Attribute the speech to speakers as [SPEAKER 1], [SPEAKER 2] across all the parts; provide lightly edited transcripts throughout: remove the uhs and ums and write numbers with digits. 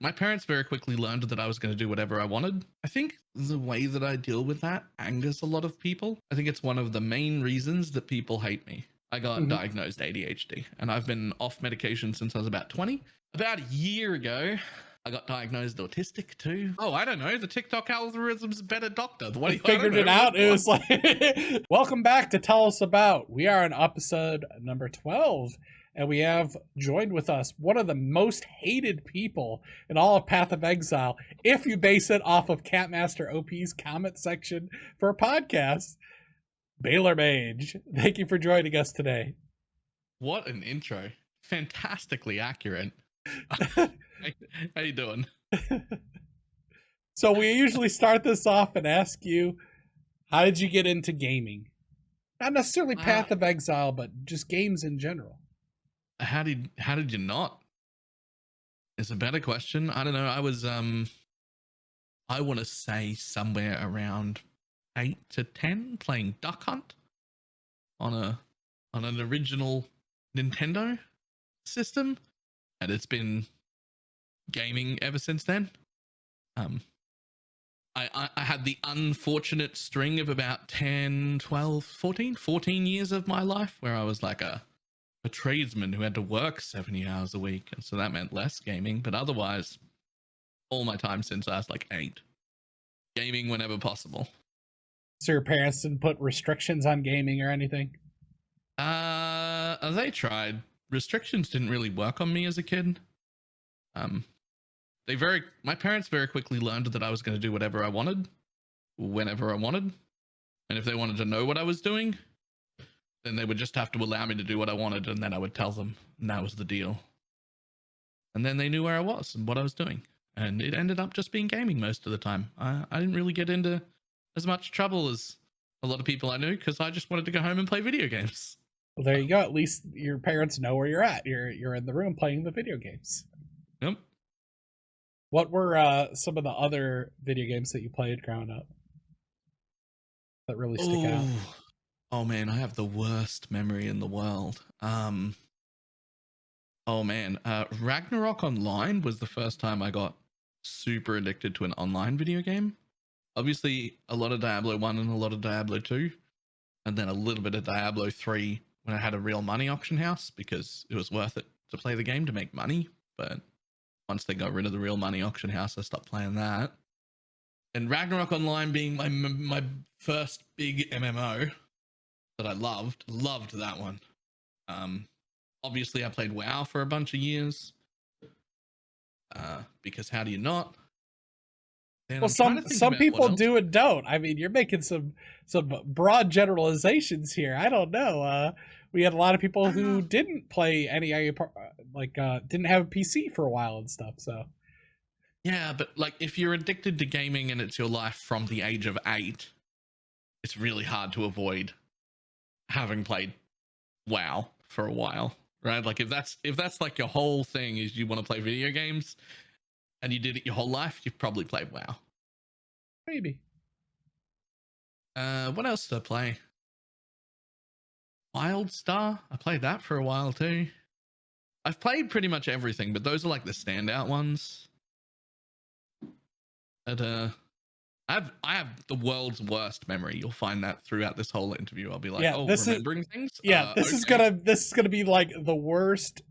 [SPEAKER 1] my parents very quickly learned that I was going to do whatever I wanted. I think the way that I deal with that angers a lot of people. I think it's one of the main reasons that people hate me. I got diagnosed ADHD and I've been off medication since I was about 20. About a year ago, I got diagnosed autistic too. Oh, I don't know. The TikTok algorithm's a better doctor. What do you
[SPEAKER 2] figured it out? It was like, welcome back to Tell Us About. We are on episode number 12. And we have joined with us one of the most hated people in all of Path of Exile, if you base it off of CatmasterOP's comment section for a podcast, Balormage. Thank you for joining us today.
[SPEAKER 1] What an intro. Fantastically accurate. How you doing?
[SPEAKER 2] So we usually start this off and ask you, how did you get into gaming? Not necessarily Path of Exile, but just games in general.
[SPEAKER 1] How did you not? It's a better question. I don't know. I was I want to say somewhere around 8 to 10 playing Duck Hunt on an original Nintendo system, and it's been gaming ever since then. I had the unfortunate string of about 10, 12, 14 years of my life where I was like a tradesman who had to work 70 hours a week, and so that meant less gaming. But otherwise, all my time since I was like 8, gaming whenever possible.
[SPEAKER 2] So your parents didn't put restrictions on gaming or anything?
[SPEAKER 1] They tried. Restrictions didn't really work on me as a kid. My parents very quickly learned that I was going to do whatever I wanted, whenever I wanted, and if they wanted to know what I was doing, then they would just have to allow me to do what I wanted, and then I would tell them, and that was the deal. And then they knew where I was and what I was doing, and it ended up just being gaming most of the time. I didn't really get into as much trouble as a lot of people I knew because I just wanted to go home and play video games.
[SPEAKER 2] Well, there you go. At least your parents know where you're at. You're in the room playing the video games.
[SPEAKER 1] Yep.
[SPEAKER 2] What were some of the other video games that you played growing up that really stick out?
[SPEAKER 1] Oh man, I have the worst memory in the world. Ragnarok Online was the first time I got super addicted to an online video game. Obviously, a lot of Diablo 1 and a lot of Diablo 2, and then a little bit of Diablo 3 when I had a real money auction house because it was worth it to play the game to make money. But once they got rid of the real money auction house, I stopped playing that. And Ragnarok Online being my first big MMO that I loved that one. Obviously I played WoW for a bunch of years, because how do you not? And
[SPEAKER 2] well, some people do and don't. I mean, you're making some broad generalizations here. I don't know. We had a lot of people who didn't play any didn't have a PC for a while and stuff. So
[SPEAKER 1] yeah, but like if you're addicted to gaming and it's your life from the age of 8, it's really hard to avoid having played WoW for a while, right? Like if that's like your whole thing is you want to play video games and you did it your whole life, you've probably played WoW.
[SPEAKER 2] Maybe.
[SPEAKER 1] What else did I play? WildStar. I played that for a while too. I've played pretty much everything, but those are like the standout ones. But I have the world's worst memory. You'll find that throughout this whole interview. I'll be like, remembering things.
[SPEAKER 2] Yeah, this is gonna be like the worst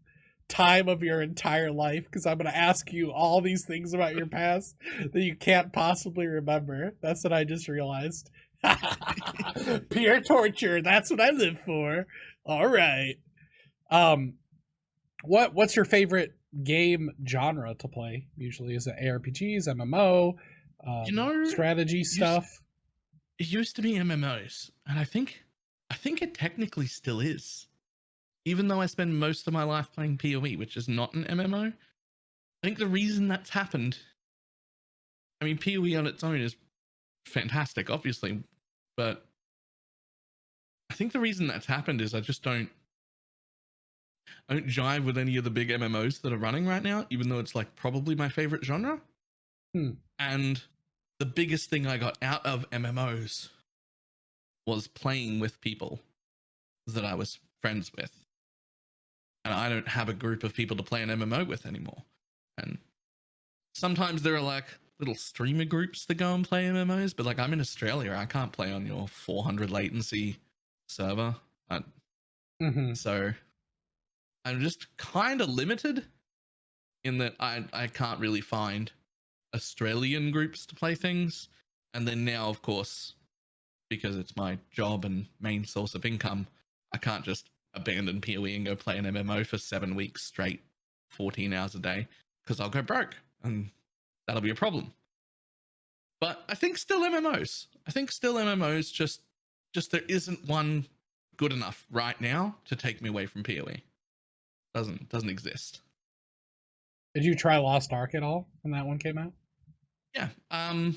[SPEAKER 2] time of your entire life because I'm gonna ask you all these things about your past that you can't possibly remember. That's what I just realized. Pure torture. That's what I live for. All right. What's your favorite game genre to play? Usually, is it ARPGs, MMO? Strategy stuff.
[SPEAKER 1] It used to be MMOs, and I think it technically still is. Even though I spend most of my life playing PoE, which is not an MMO, I think the reason that's happened, I mean, PoE on its own is fantastic, obviously, but I think the reason that's happened is I just don't jive with any of the big MMOs that are running right now, even though it's like probably my favorite genre. And the biggest thing I got out of MMOs was playing with people that I was friends with. And I don't have a group of people to play an MMO with anymore. And sometimes there are like little streamer groups that go and play MMOs, but like I'm in Australia, I can't play on your 400 latency server. So I'm just kind of limited in that I can't really find Australian groups to play things. And then now, of course, because it's my job and main source of income, I can't just abandon PoE and go play an MMO for 7 weeks straight, 14 hours a day, because I'll go broke and that'll be a problem. But I think still MMOs. Just there isn't one good enough right now to take me away from PoE. Doesn't exist.
[SPEAKER 2] Did you try Lost Ark at all when that one came out?
[SPEAKER 1] Yeah. I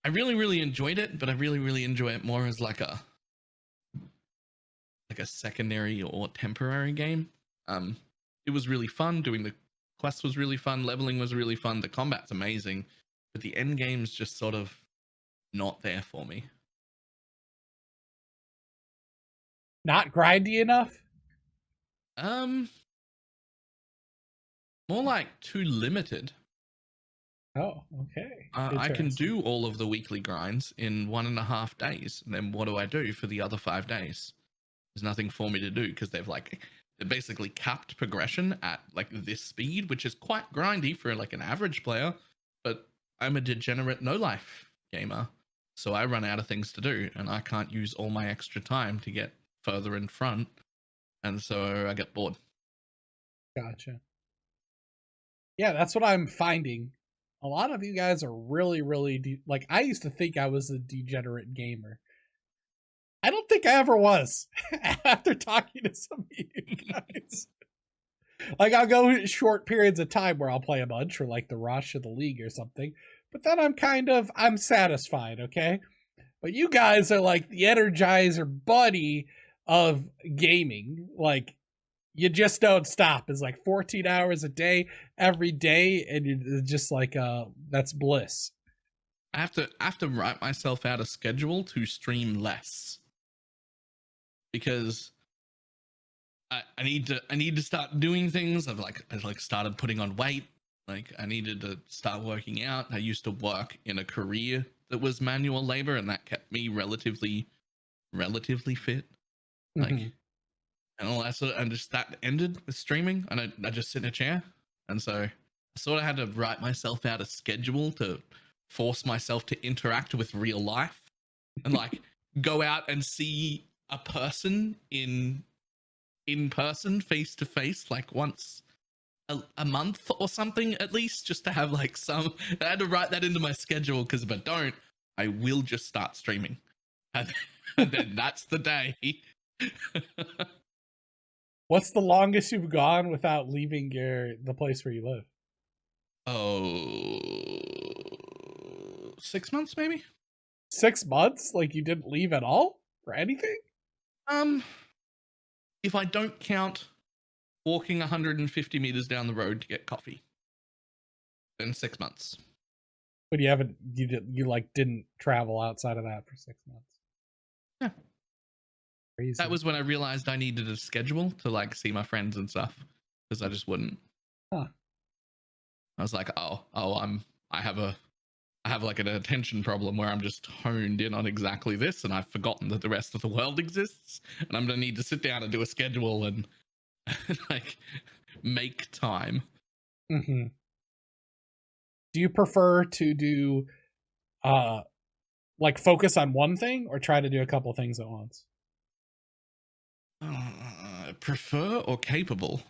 [SPEAKER 1] really enjoyed it, but I really enjoy it more as like a secondary or temporary game. It was really fun. Doing the quest was really fun. Leveling was really fun. The combat's amazing, but the end game's just sort of not there for me.
[SPEAKER 2] Not grindy enough?
[SPEAKER 1] More like too limited.
[SPEAKER 2] Oh, okay.
[SPEAKER 1] I can do all of the weekly grinds in 1.5 days. And then what do I do for the other 5 days? There's nothing for me to do because they've basically capped progression at like this speed, which is quite grindy for like an average player. But I'm a degenerate no life gamer, so I run out of things to do, and I can't use all my extra time to get further in front, and so I get bored.
[SPEAKER 2] Gotcha. Yeah, that's what I'm finding. A lot of you guys are really like, I used to think I was a degenerate gamer. I don't think I ever was after talking to some of you guys. Like, I'll go short periods of time where I'll play a bunch or like the rush of the league or something, but then I'm satisfied, okay? But you guys are like the Energizer Bunny of gaming. Like, you just don't stop. It's like 14 hours a day, every day, and you're just like, that's bliss.
[SPEAKER 1] I have to write myself out a schedule to stream less, because I need to start doing things. I started putting on weight. Like, I needed to start working out. I used to work in a career that was manual labor, and that kept me relatively fit. Like, and all that sort of, and just that ended with streaming, and I just sit in a chair. And so I sort of had to write myself out a schedule to force myself to interact with real life and like go out and see a person in person, face to face, like once a month or something, at least, just to have like some. I had to write that into my schedule, because if I don't, I will just start streaming, and then that's the day.
[SPEAKER 2] What's the longest you've gone without leaving the place where you live?
[SPEAKER 1] Oh, 6 months maybe.
[SPEAKER 2] 6 months? Like, you didn't leave at all for anything?
[SPEAKER 1] If I don't count walking 150 meters down the road to get coffee, then 6 months.
[SPEAKER 2] But you didn't travel outside of that for 6 months?
[SPEAKER 1] Yeah.
[SPEAKER 2] Crazy.
[SPEAKER 1] That was when I realized I needed a schedule to like see my friends and stuff, because I just wouldn't.
[SPEAKER 2] Huh.
[SPEAKER 1] I was like, I have like an attention problem where I'm just honed in on exactly this, and I've forgotten that the rest of the world exists, and I'm gonna need to sit down and do a schedule and like make time.
[SPEAKER 2] Do you prefer to do like focus on one thing, or try to do a couple things at once?
[SPEAKER 1] Prefer or capable?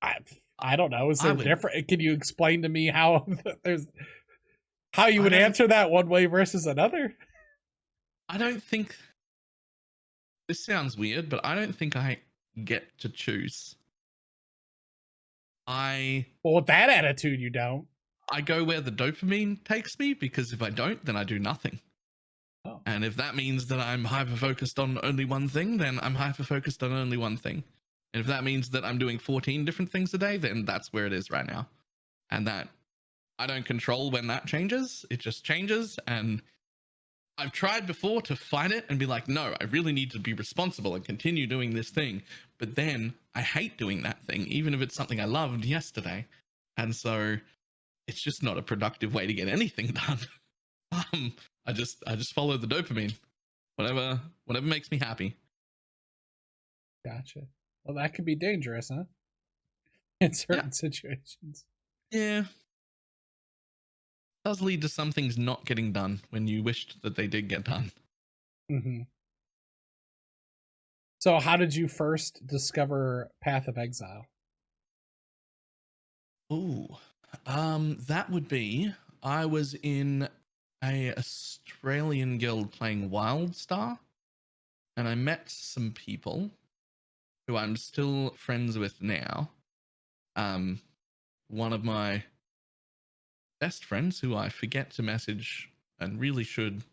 [SPEAKER 2] I don't know. Is there different? Can you explain to me how you would answer that one way versus another?
[SPEAKER 1] I don't think, this sounds weird, but I don't think I get to choose. Well,
[SPEAKER 2] with that attitude, you don't.
[SPEAKER 1] I go where the dopamine takes me, because if I don't, then I do nothing.
[SPEAKER 2] Oh.
[SPEAKER 1] And if that means that I'm hyper-focused on only one thing, then I'm hyper-focused on only one thing. And if that means that I'm doing 14 different things a day, then that's where it is right now. And that I don't control when that changes. It just changes. And I've tried before to fight it and be like, no, I really need to be responsible and continue doing this thing. But then I hate doing that thing, even if it's something I loved yesterday. And so it's just not a productive way to get anything done. I just follow the dopamine, whatever makes me happy.
[SPEAKER 2] Gotcha. Well, that could be dangerous, huh? In certain situations.
[SPEAKER 1] Yeah. Does lead to some things not getting done when you wished that they did get done.
[SPEAKER 2] Mm-hmm. So how did you first discover Path of Exile?
[SPEAKER 1] Ooh. That would be, I was in a Australian guild playing WildStar, and I met some people who I'm still friends with now. One of my best friends, who I forget to message and really should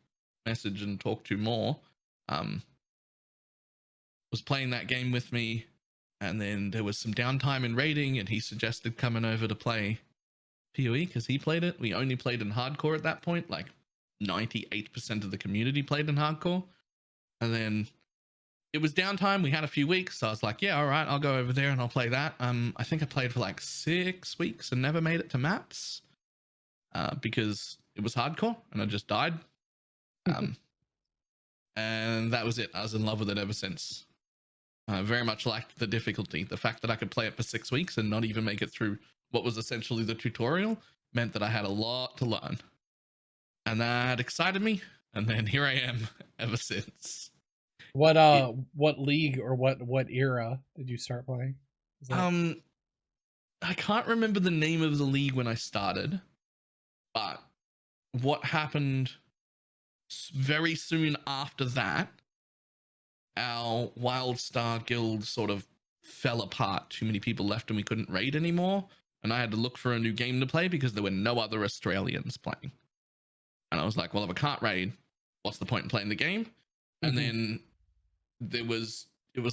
[SPEAKER 1] message and talk to more, was playing that game with me, and then there was some downtime in raiding, and he suggested coming over to play PoE because he played it. We only played in hardcore at that point, like 98% of the community played in hardcore. And then it was downtime. We had a few weeks, so I was like, yeah, all right, I'll go over there and I'll play that. I think I played for like 6 weeks and never made it to maps because it was hardcore and I just died. And that was it. I was in love with it ever since. I very much liked the difficulty. The fact that I could play it for 6 weeks and not even make it through what was essentially the tutorial meant that I had a lot to learn. And that excited me. And then here I am ever since.
[SPEAKER 2] What league or what era did you start playing?
[SPEAKER 1] I can't remember the name of the league when I started, but what happened very soon after that, our WildStar guild sort of fell apart. Too many people left and we couldn't raid anymore. And I had to look for a new game to play because there were no other Australians playing. And I was like, well, if I can't raid, what's the point in playing the game? And then it was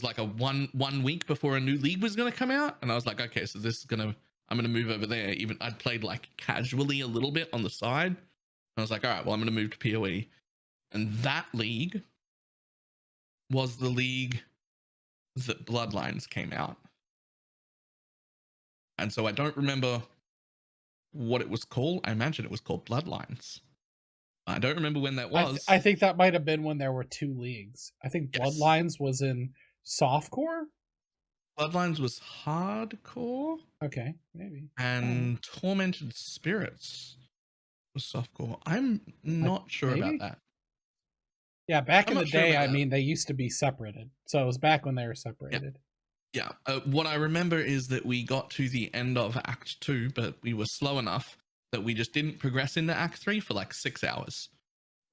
[SPEAKER 1] like a one week before a new league was going to come out. And I was like, okay, so I'm going to move over there. Even I'd played like casually a little bit on the side. And I was like, all right, well, I'm going to move to PoE. And that league was the league that Bloodlines came out. And so I don't remember what it was called. I imagine it was called Bloodlines. I don't remember when that was.
[SPEAKER 2] I think that might have been when there were 2 leagues. I think Bloodlines was in softcore.
[SPEAKER 1] Bloodlines was hardcore.
[SPEAKER 2] Okay, maybe.
[SPEAKER 1] And Tormented Spirits was softcore. I'm not sure about that.
[SPEAKER 2] Yeah, back in the day, I mean, they used to be separated. So it was back when they were separated.
[SPEAKER 1] Yeah. What I remember is that we got to the end of Act 2, but we were slow enough that we just didn't progress into Act 3 for like 6 hours.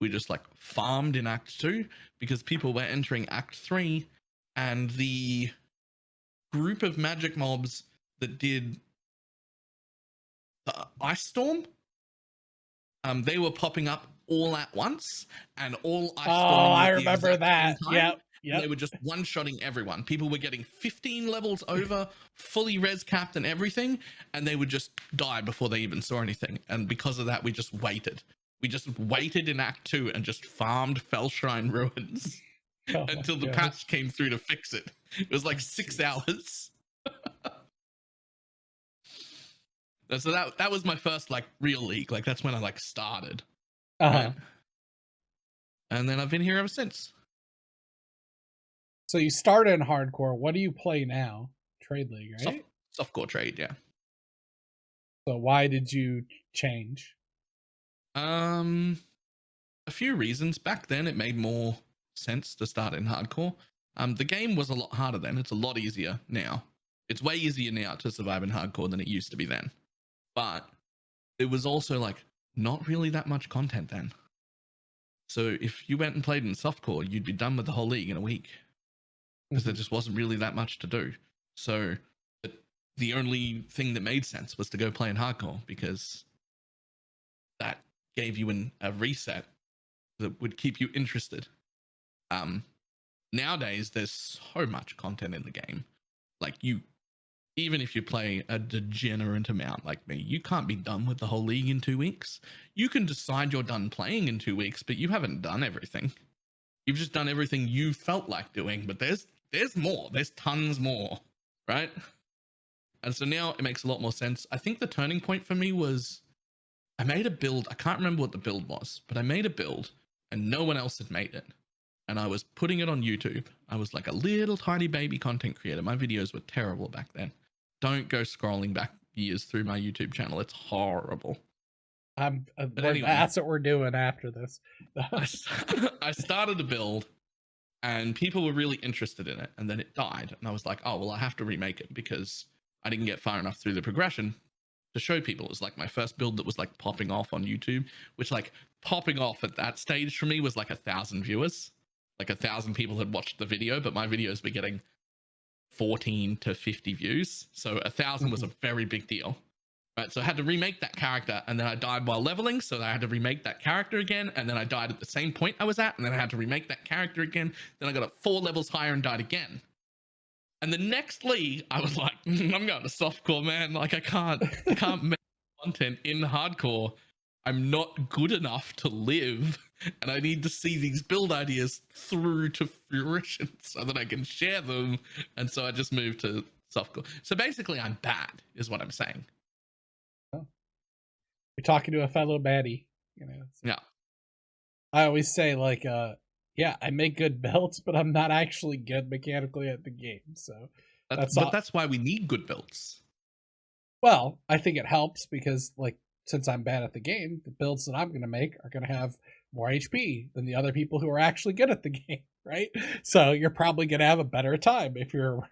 [SPEAKER 1] We just like farmed in Act 2 because people were entering Act 3, and the group of magic mobs that did the Ice Storm, they were popping up all at once, and all Ice Storm.
[SPEAKER 2] Oh, I remember that. Yep.
[SPEAKER 1] They were just one-shotting everyone. People were getting 15 levels over, fully res capped and everything, and they would just die before they even saw anything. And because of that, we just waited. We just waited in Act 2 and just farmed Fellshrine Ruins until the patch came through to fix it. It was like 6 hours. So that was my first like real league. Like that's when I like started. Right? And then I've been here ever since.
[SPEAKER 2] So you started in hardcore. What do you play now? Trade League, right?
[SPEAKER 1] Softcore trade, yeah.
[SPEAKER 2] So why did you change?
[SPEAKER 1] A few reasons. Back then, it made more sense to start in hardcore. The game was a lot harder then. It's a lot easier now. It's way easier now to survive in hardcore than it used to be then. But it was also like not really that much content then. So if you went and played in softcore, you'd be done with the whole league in a week. Because there just wasn't really that much to do. So the only thing that made sense was to go play in hardcore, because that gave you a reset that would keep you interested. Nowadays, there's so much content in the game. Like even if you play a degenerate amount like me, you can't be done with the whole league in 2 weeks. You can decide you're done playing in 2 weeks, but you haven't done everything. You've just done everything you felt like doing, but there's more. There's tons more, right? And so now it makes a lot more sense. I think the turning point for me was I made a build. I can't remember what the build was, but I made a build and no one else had made it. And I was putting it on YouTube. I was like a little tiny baby content creator. My videos were terrible back then. Don't go scrolling back years through my YouTube channel. It's horrible.
[SPEAKER 2] But
[SPEAKER 1] anyway,
[SPEAKER 2] that's what we're doing after this.
[SPEAKER 1] I started a build and people were really interested in it. And then it died. And I was like, oh, well, I have to remake it because I didn't get far enough through the progression to show people. It was like my first build that was like popping off on YouTube, which like popping off at that stage for me was like 1,000 viewers. Like 1,000 people had watched the video, but my videos were getting 14 to 50 views. So 1,000 was a very big deal. Right. So I had to remake that character and then I died while leveling. So I had to remake that character again. And then I died at the same point I was at. And then I had to remake that character again. Then I got up 4 levels higher and died again. And the next league, I was like, I'm going to softcore, man. Like I can't make content in hardcore. I'm not good enough to live, and I need to see these build ideas through to fruition so that I can share them. And so I just moved to softcore. So basically, I'm bad, is what I'm saying.
[SPEAKER 2] Oh. You're talking to a fellow baddie, you know.
[SPEAKER 1] Yeah.
[SPEAKER 2] I always say, like, yeah, I make good builds, but I'm not actually good mechanically at the game. So
[SPEAKER 1] that's why we need good builds.
[SPEAKER 2] Well, I think it helps because, like, since I'm bad at the game, the builds that I'm going to make are going to have more HP than the other people who are actually good at the game, right? So you're probably going to have a better time if you're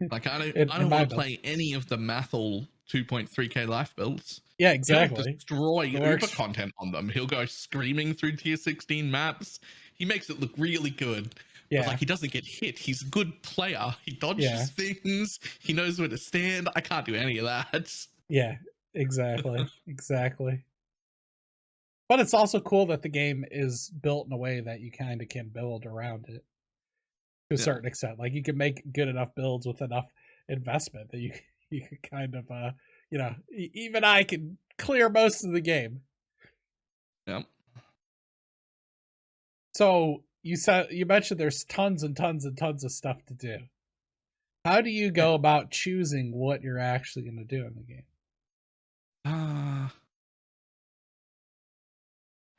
[SPEAKER 1] like I don't want to play any of the Mathel 2.3k life builds.
[SPEAKER 2] Yeah, exactly.
[SPEAKER 1] He'll destroy Uber content on them. He'll go screaming through tier 16 maps. He makes it look really good. Yeah. But like he doesn't get hit. He's a good player. He dodges things. He knows where to stand. I can't do any of that.
[SPEAKER 2] Yeah. Exactly. Exactly. But it's also cool that the game is built in a way that you kind of can build around it to a certain extent. Like you can make good enough builds with enough investment that you can kind of you know, even I can clear most of the game.
[SPEAKER 1] Yep.
[SPEAKER 2] So you mentioned there's tons and tons and tons of stuff to do. How do you go about choosing what you're actually going to do in the game?
[SPEAKER 1] I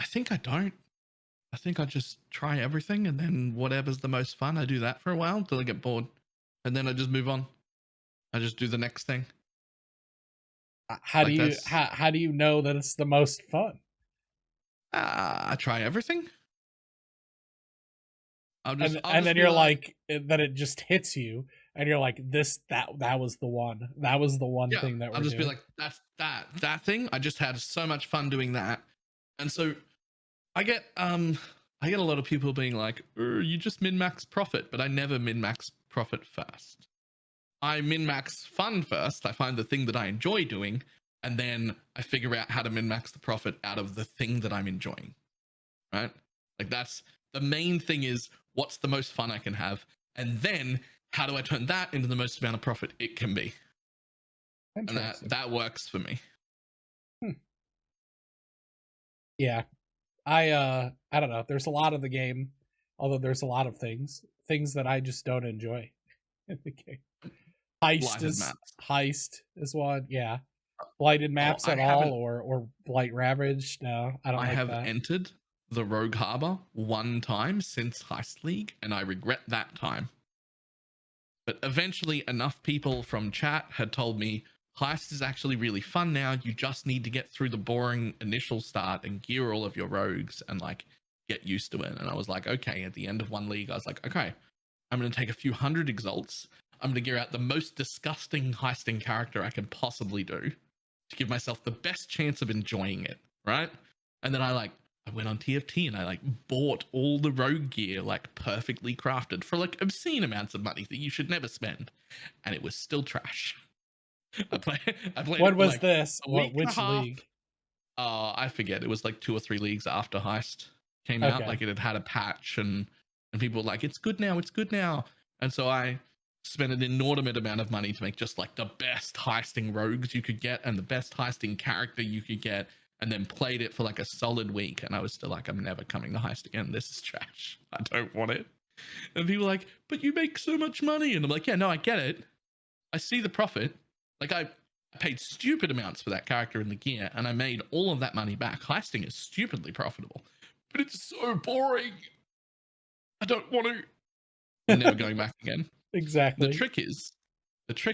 [SPEAKER 1] think I don't. I think I just try everything, and then whatever's the most fun, I do that for a while until I get bored, and then I just move on. I just do the next thing.
[SPEAKER 2] How do you know that it's the most fun?
[SPEAKER 1] I try everything.
[SPEAKER 2] And then you're like, then it just hits you, and you're like, that was the one. That was the one thing that we're doing.
[SPEAKER 1] I'll just be like, that's that thing. I just had so much fun doing that. And so I get a lot of people being like, you just min-max profit, but I never min-max profit first. I min-max fun first. I find the thing that I enjoy doing, and then I figure out how to min-max the profit out of the thing that I'm enjoying. Right? Like that's the main thing is what's the most fun I can have, and then how do I turn that into the most amount of profit it can be? And that works for me.
[SPEAKER 2] Yeah. I don't know. There's a lot of the game, although there's a lot of things that I just don't enjoy in the game. Heist is one. Yeah. Blighted maps at all, or Blight Ravaged. No, I don't. I have
[SPEAKER 1] entered the Rogue Harbor one time since Heist League, and I regret that time. But eventually, enough people from chat had told me Heist is actually really fun now. You just need to get through the boring initial start and gear all of your rogues and like get used to it. And I was like, okay. At the end of one league, I was like, okay, I'm going to take a few hundred exalts. I'm going to gear out the most disgusting heisting character I can possibly do to give myself the best chance of enjoying it, right? And then I went on TFT and I like bought all the rogue gear like perfectly crafted for like obscene amounts of money that you should never spend, and it was still trash. I played.
[SPEAKER 2] What was this? Which league?
[SPEAKER 1] I forget. It was like 2 or 3 leagues after Heist came out. Like it had a patch, and people were like, "It's good now. It's good now." And so I spent an inordinate amount of money to make just like the best heisting rogues you could get and the best heisting character you could get, and then played it for like a solid week. And I was still like, I'm never coming to Heist again. This is trash. I don't want it. And people were like, but you make so much money. And I'm like, yeah, no, I get it. I see the profit. Like I paid stupid amounts for that character in the gear, and I made all of that money back. Heisting is stupidly profitable, but it's so boring. I don't want to. I'm never going back again.
[SPEAKER 2] Exactly.
[SPEAKER 1] The trick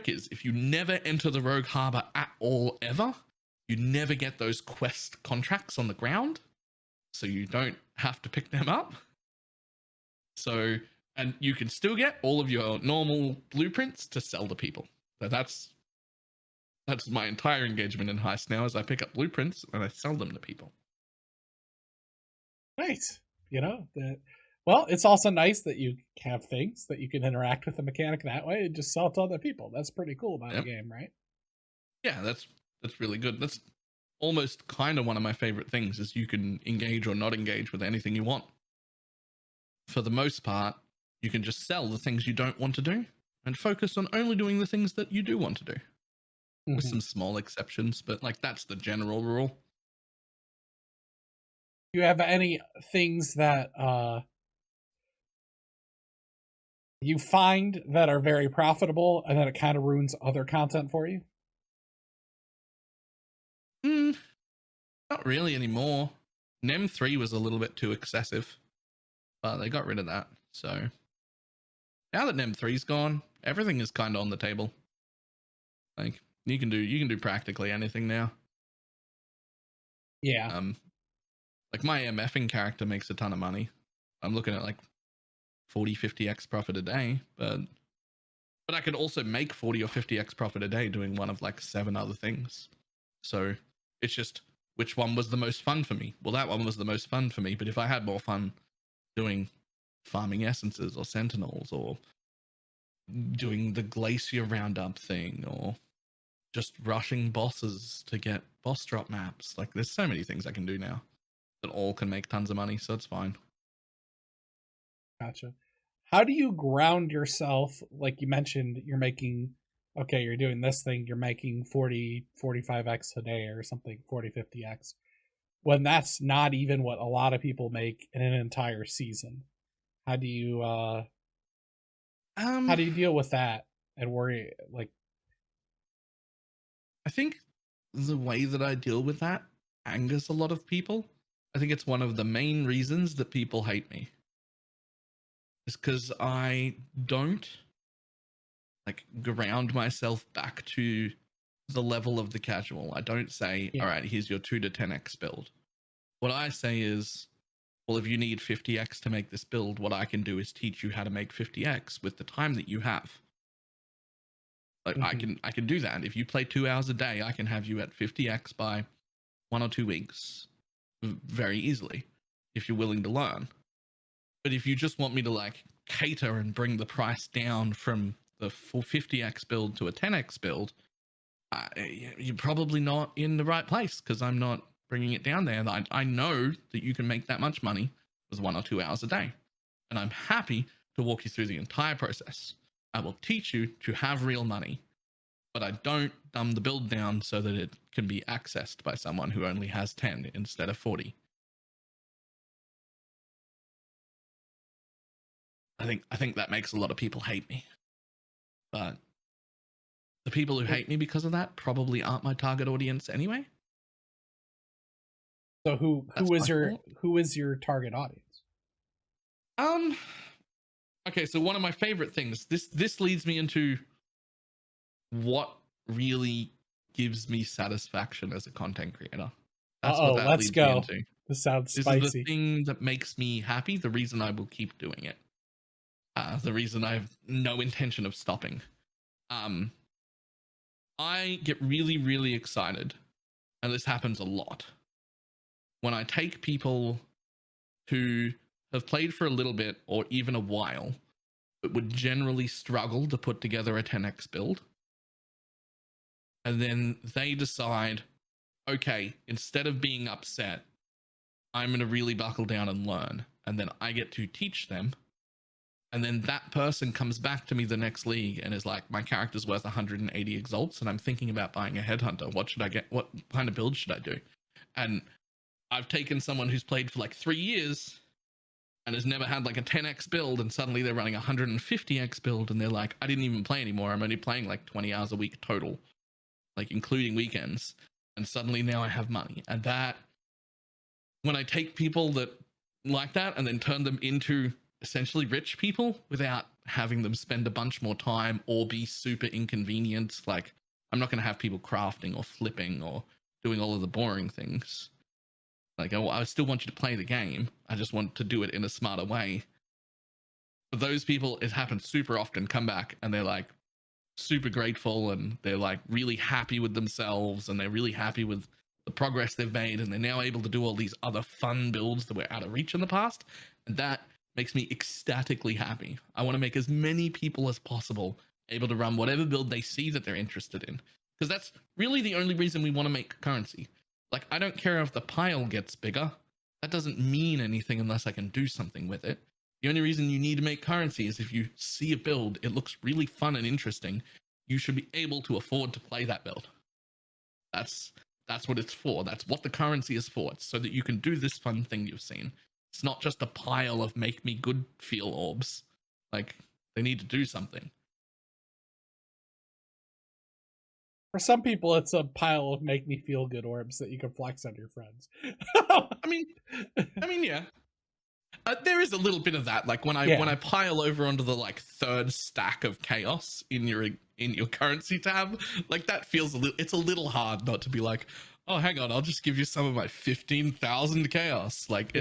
[SPEAKER 1] is, if you never enter the Rogue Harbor at all ever, you never get those quest contracts on the ground, so you don't have to pick them up. So, and you can still get all of your normal blueprints to sell to people. So that's my entire engagement in Heist now, is I pick up blueprints and I sell them to people.
[SPEAKER 2] Nice. You know, well, it's also nice that you have things that you can interact with the mechanic that way and just sell it to other people. That's pretty cool about the game, right?
[SPEAKER 1] Yeah, that's really good. That's almost kind of one of my favorite things, is you can engage or not engage with anything you want. For the most part, you can just sell the things you don't want to do and focus on only doing the things that you do want to do. With some small exceptions, but like that's the general rule.
[SPEAKER 2] Do you have any things that you find that are very profitable and then it kind of ruins other content for you?
[SPEAKER 1] Not really anymore. NEM 3 was a little bit too excessive, but they got rid of that. So now that NEM 3's gone, everything is kind of on the table. Like you can do practically anything now.
[SPEAKER 2] Yeah.
[SPEAKER 1] Like my MFing character makes a ton of money. I'm looking at like 40, 50x profit a day, but I could also make 40 or 50x profit a day doing one of like 7 other things. So it's just which one was the most fun for me. Well, that one was the most fun for me, but if I had more fun doing farming essences or sentinels or doing the glacier roundup thing or just rushing bosses to get boss drop maps, like there's so many things I can do now that all can make tons of money, so it's fine.
[SPEAKER 2] Gotcha. How do you ground yourself? Like you mentioned, you're making, okay, you're doing this thing, you're making 40, 45x a day or something, 40, 50x, when that's not even what a lot of people make in an entire season. How do you deal with that and worry? Like,
[SPEAKER 1] I think the way that I deal with that angers a lot of people. I think it's one of the main reasons that people hate me. Is because I don't like ground myself back to the level of the casual. I don't say, all right, here's your 2 to 10x build. What I say is, well, if you need 50x to make this build, what I can do is teach you how to make 50x with the time that you have. Like I can do that. If you play 2 hours a day, I can have you at 50x by 1 or 2 weeks very easily if you're willing to learn. But if you just want me to like cater and bring the price down from the full 50x build to a 10x build, you're probably not in the right place, because I'm not bringing it down there. I know that you can make that much money with 1 or 2 hours a day, and I'm happy to walk you through the entire process. I will teach you to have real money, but I don't dumb the build down so that it can be accessed by someone who only has 10 instead of 40. I think that makes a lot of people hate me. But the people who hate me because of that probably aren't my target audience anyway.
[SPEAKER 2] So who is your target audience?
[SPEAKER 1] Okay, so one of my favorite things, this leads me into what really gives me satisfaction as a content creator. That's what that
[SPEAKER 2] let's
[SPEAKER 1] leads
[SPEAKER 2] go.
[SPEAKER 1] me into.
[SPEAKER 2] This sounds
[SPEAKER 1] This
[SPEAKER 2] spicy.
[SPEAKER 1] is the thing that makes me happy, the reason I will keep doing it. The reason I have no intention of stopping. I get really, really excited, and this happens a lot, when I take people who have played for a little bit or even a while, but would generally struggle to put together a 10x build. And then they decide, okay, instead of being upset, I'm going to really buckle down and learn. And then I get to teach them. And then that person comes back to me the next league and is like, my character's worth 180 exalts and I'm thinking about buying a headhunter. What should I get? What kind of build should I do? And I've taken someone who's played for like 3 years and has never had like a 10x build, and suddenly they're running a 150x build and they're like, I didn't even play anymore. I'm only playing like 20 hours a week total. like including weekends. And suddenly now I have money. And that, when I take people that like that and then turn them into essentially rich people without having them spend a bunch more time or be super inconvenient, like I'm not going to have people crafting or flipping or doing all of the boring things. Like I still want you to play the game. I just want to do it in a smarter way. For those people, it happens super often, come back and they're like super grateful and they're like really happy with themselves and they're really happy with the progress they've made and they're now able to do all these other fun builds that were out of reach in the past. And that makes me ecstatically happy. I want to make as many people as possible able to run whatever build they see that they're interested in. Because that's really the only reason we want to make currency. Like, I don't care if the pile gets bigger. That doesn't mean anything unless I can do something with it. The only reason you need to make currency is if you see a build, it looks really fun and interesting, you should be able to afford to play that build. That's what it's for. That's what the currency is for. It's so that you can do this fun thing you've seen. It's not just a pile of make me good feel orbs. Like, they need to do something.
[SPEAKER 2] For some people, it's a pile of make me feel good orbs that you can flex on your friends.
[SPEAKER 1] I mean, yeah. There is a little bit of that. Like when I pile over onto the like third stack of chaos in your currency tab, like that feels it's a little hard not to be like, oh, hang on, I'll just give you some of my 15,000 chaos. Like,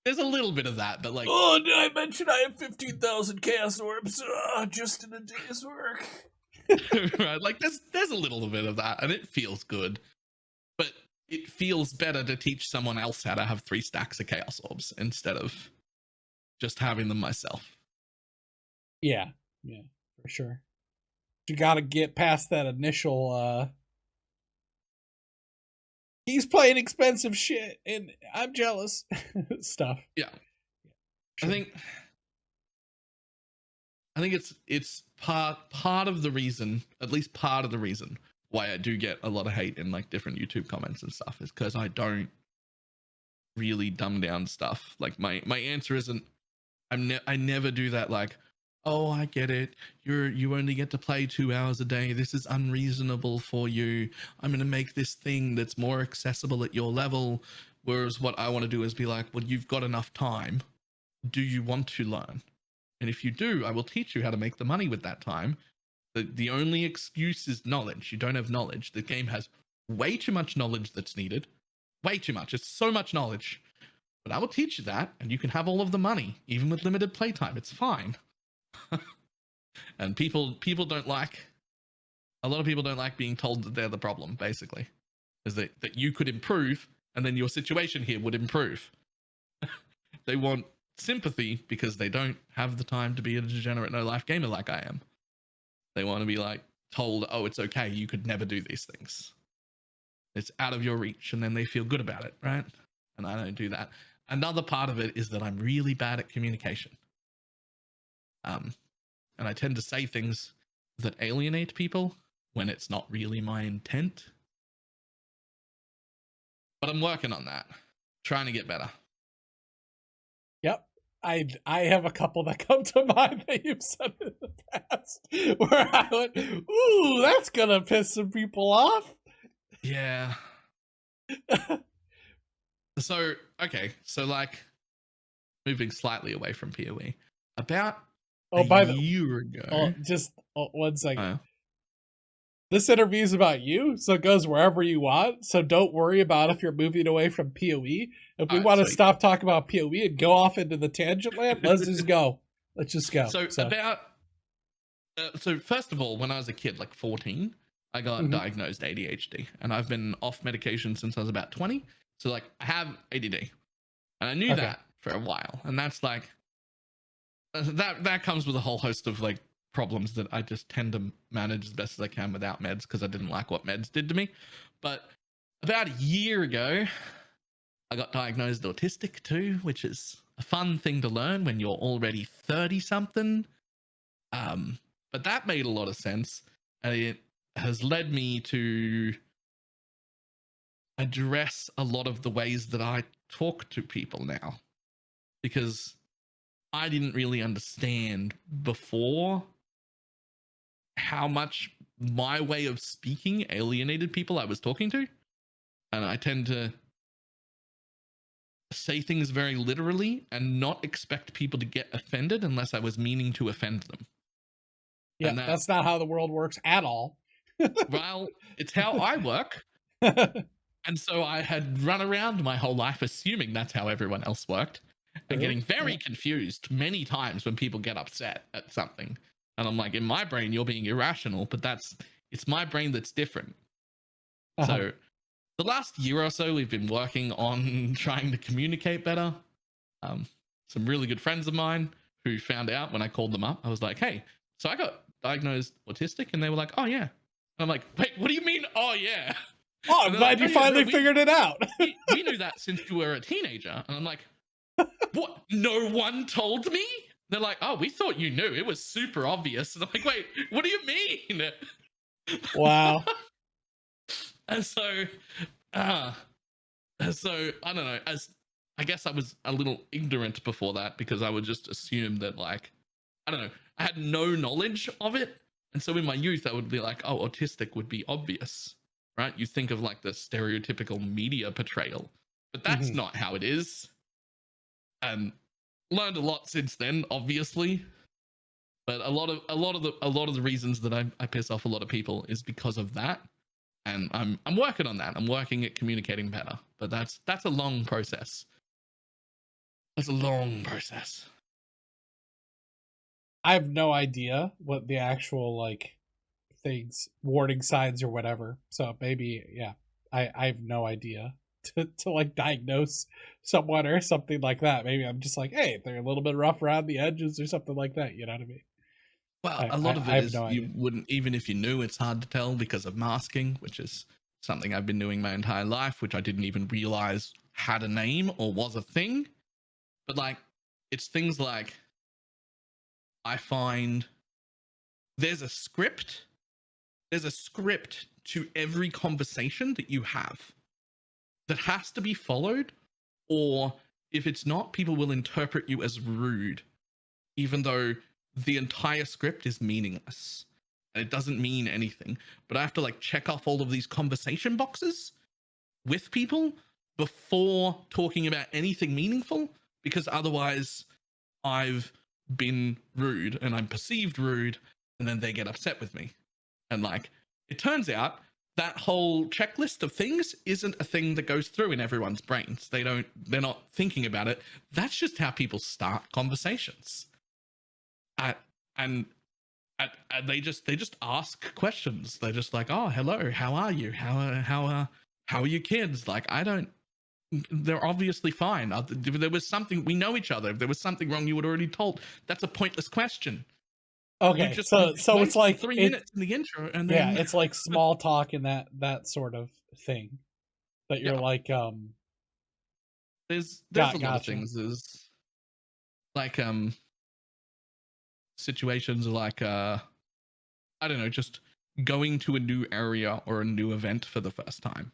[SPEAKER 1] there's a little bit of that, but like,
[SPEAKER 2] oh, did I mention I have 15,000 chaos orbs just in a day's work?
[SPEAKER 1] right? Like there's a little bit of that, and it feels good, but it feels better to teach someone else how to have 3 stacks of chaos orbs instead of just having them myself.
[SPEAKER 2] Yeah, for sure. You got to get past that initial. He's playing expensive shit, and I'm jealous. stuff.
[SPEAKER 1] Yeah, sure. I think it's part of the reason, at least part of the reason why I do get a lot of hate in like different YouTube comments and stuff is because I don't really dumb down stuff. Like my answer isn't I never do that like, oh, I get it. You only get to play 2 hours a day. This is unreasonable for you. I'm gonna make this thing that's more accessible at your level. Whereas what I want to do is be like, well, you've got enough time. Do you want to learn? And if you do, I will teach you how to make the money with that time. The only excuse is knowledge. You don't have knowledge. The game has way too much knowledge that's needed. Way too much. It's so much knowledge. But I will teach you that, and you can have all of the money, even with limited playtime. It's fine. And people don't like, a lot of people don't like being told that they're the problem, basically. Is that you could improve, and then your situation here would improve. They want sympathy because they don't have the time to be a degenerate no-life gamer like I am. They want to be like told, oh, it's okay, you could never do these things. It's out of your reach, and then they feel good about it, right? And I don't do that. Another part of it is that I'm really bad at communication. And I tend to say things that alienate people when it's not really my intent. But I'm working on that, trying to get better.
[SPEAKER 2] Yep. I have a couple that come to mind that you've said in the past where I went, ooh, that's gonna piss some people off.
[SPEAKER 1] Yeah. So, okay. So like moving slightly away from PoE. About a year ago.
[SPEAKER 2] Just 1 second. This interview is about you, so it goes wherever you want. So don't worry about if you're moving away from PoE. If we want to stop talking about PoE and go off into the tangent land, let's just go. Let's just go.
[SPEAKER 1] So first of all, when I was a kid, like 14, I got diagnosed ADHD, and I've been off medication since I was about 20. So like I have ADD, and I knew that for a while, and that's like that comes with a whole host of like problems that I just tend to manage as best as I can without meds because I didn't like what meds did to me. But about a year ago, I got diagnosed autistic too, which is a fun thing to learn when you're already 30 something. But that made a lot of sense, and it has led me to address a lot of the ways that I talk to people now, because I didn't really understand before how much my way of speaking alienated people I was talking to. And I tend to say things very literally and not expect people to get offended unless I was meaning to offend them.
[SPEAKER 2] Yeah, that's not how the world works at all.
[SPEAKER 1] Well, it's how I work. And so I had run around my whole life assuming that's how everyone else worked and getting very confused many times when people get upset at something. And I'm like, in my brain, you're being irrational, but it's my brain that's different. So the last year or so, we've been working on trying to communicate better. Some really good friends of mine who found out when I called them up, I was like, hey, so I got diagnosed autistic, and they were like, oh yeah. And I'm like, wait, what do you mean? Oh yeah.
[SPEAKER 2] Oh, I'm glad you finally figured it out.
[SPEAKER 1] we knew that since you were a teenager. And I'm like, what? No one told me? They're like, oh, we thought you knew. It was super obvious. And I'm like, wait, what do you mean?
[SPEAKER 2] Wow.
[SPEAKER 1] And so I don't know. I guess I was a little ignorant before that, because I would just assume that, like, I don't know, I had no knowledge of it. And so in my youth, I would be like, oh, autistic would be obvious, right? You think of like the stereotypical media portrayal, but that's not how it is. And learned a lot since then, obviously. But a lot of the reasons that I piss off a lot of people is because of that. And I'm working on that. I'm working at communicating better. But that's a long process. That's a long process.
[SPEAKER 2] I have no idea what the actual like things, warning signs or whatever. So maybe, yeah, I have no idea to like diagnose someone or something like that. Maybe I'm just like, hey, they're a little bit rough around the edges or something like that. You know what I mean?
[SPEAKER 1] Well, a lot of it is you wouldn't, even if you knew, it's hard to tell because of masking, which is something I've been doing my entire life, which I didn't even realize had a name or was a thing. But like, it's things like, I find there's a script to every conversation that you have that has to be followed, or if it's not, people will interpret you as rude, even though the entire script is meaningless and it doesn't mean anything. But I have to like check off all of these conversation boxes with people before talking about anything meaningful, because otherwise I've been rude and I'm perceived rude, and then they get upset with me. And like, it turns out that whole checklist of things isn't a thing that goes through in everyone's brains. They're not thinking about it. That's just how people start conversations. And they just ask questions. They're just like, oh, hello, how are you? How are your kids? Like, they're obviously fine. If there was something, we know each other. If there was something wrong, you would already told. That's a pointless question.
[SPEAKER 2] Okay, so it's like
[SPEAKER 1] 3 minutes in the intro, and then
[SPEAKER 2] it's like small talk and that sort of thing. That you're like,
[SPEAKER 1] there's a lot of things. There's like situations like I don't know, just going to a new area or a new event for the first time.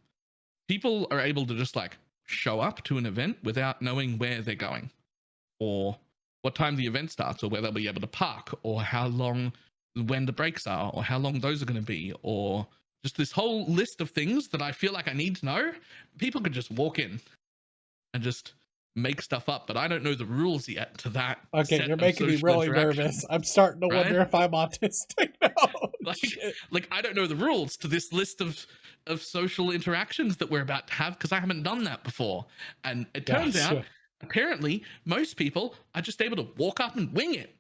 [SPEAKER 1] People are able to just like show up to an event without knowing where they're going, or what time the event starts, or where they'll be able to park, or when the breaks are, or how long those are going to be, or just this whole list of things that I feel like I need to know. People could just walk in and just make stuff up, but I don't know the rules yet to that.
[SPEAKER 2] Okay, you're making me really nervous. I'm starting to wonder if I'm autistic now.
[SPEAKER 1] like I don't know the rules to this list of social interactions that we're about to have, because I haven't done that before. And it turns out, apparently, most people are just able to walk up and wing it.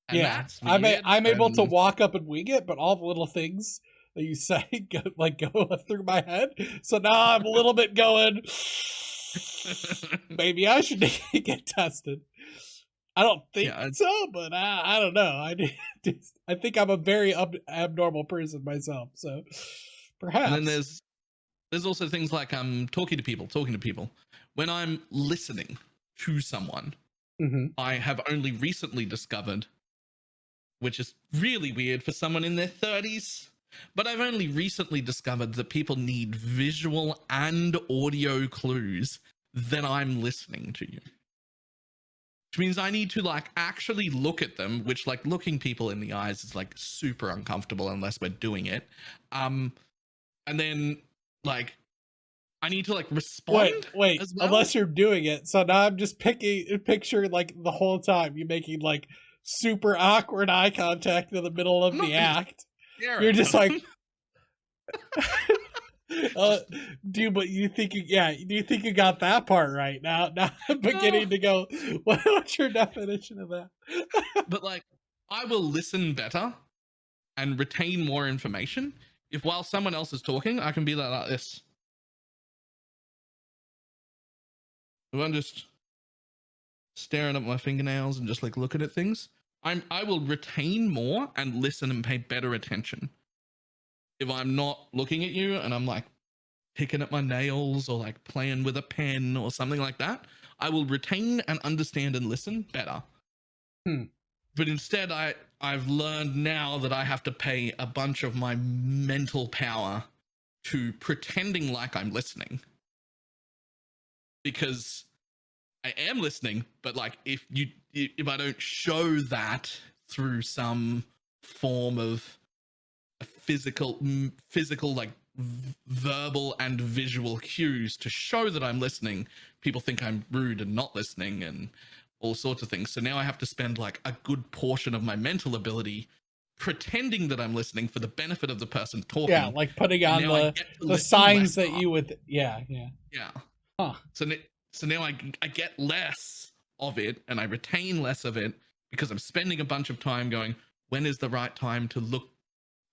[SPEAKER 1] And that's weird.
[SPEAKER 2] I'm able to walk up and wing it, but all the little things that you say go through my head. So now I'm a little bit going, maybe I should get tested. I don't think so, but I don't know. I think I'm a very abnormal person myself, so perhaps.
[SPEAKER 1] And then there's also things like talking to people. When I'm listening to someone, I have only recently discovered, which is really weird for someone in their 30s, but I've only recently discovered that people need visual and audio clues that I'm listening to you. which means I need to like actually look at them, which like looking people in the eyes is like super uncomfortable unless we're doing it. And then like I need to like respond.
[SPEAKER 2] Wait,
[SPEAKER 1] as well.
[SPEAKER 2] unless you're doing it. So now I'm just picture like the whole time you making like super awkward eye contact in the middle of the act. You're just like, but you think you got that part right now? Now I'm beginning to go. What's your definition of that?
[SPEAKER 1] But like, I will listen better and retain more information if while someone else is talking, I can be like this. If I'm just staring at my fingernails and just like looking at things, I will retain more and listen and pay better attention. If I'm not looking at you and I'm like picking at my nails or like playing with a pen or something like that, I will retain and understand and listen better. But instead, I've learned now that I have to pay a bunch of my mental power to pretending like I'm listening. Because I am listening, but like if I don't show that through some form of a physical like verbal and visual cues to show that I'm listening, people think I'm rude and not listening and all sorts of things. So now I have to spend like a good portion of my mental ability pretending that I'm listening for the benefit of the person talking.
[SPEAKER 2] Yeah, like putting on the signs that you would. Yeah.
[SPEAKER 1] Huh. So now I get less of it and I retain less of it because I'm spending a bunch of time going, when is the right time to look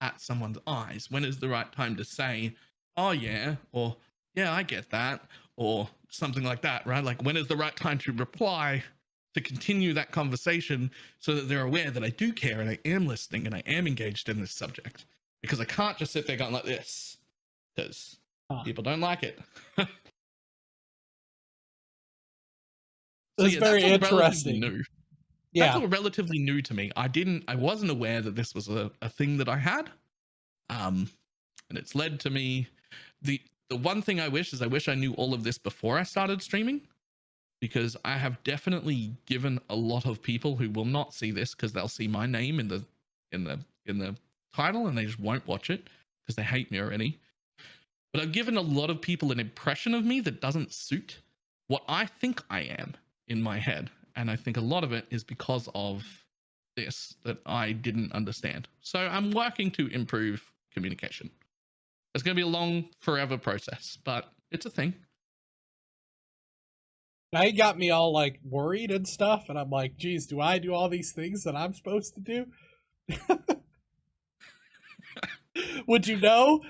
[SPEAKER 1] at someone's eyes? When is the right time to say, oh yeah, or yeah, I get that, or something like that, right? Like when is the right time to reply, to continue that conversation so that they're aware that I do care and I am listening and I am engaged in this subject, because I can't just sit there going like this because people don't like it.
[SPEAKER 2] That's very interesting.
[SPEAKER 1] New. Yeah, that's all relatively new to me. I wasn't aware that this was a thing that I had, and it's led to me. The one thing I wish I knew all of this before I started streaming, because I have definitely given a lot of people who will not see this because they'll see my name in the title and they just won't watch it because they hate me already. But I've given a lot of people an impression of me that doesn't suit what I think I am in my head. And I think a lot of it is because of this that I didn't understand. So I'm working to improve communication. It's going to be a long, forever process, but it's a thing.
[SPEAKER 2] Now you got me all like worried and stuff, and I'm like, geez, do I do all these things that I'm supposed to do? Would you know?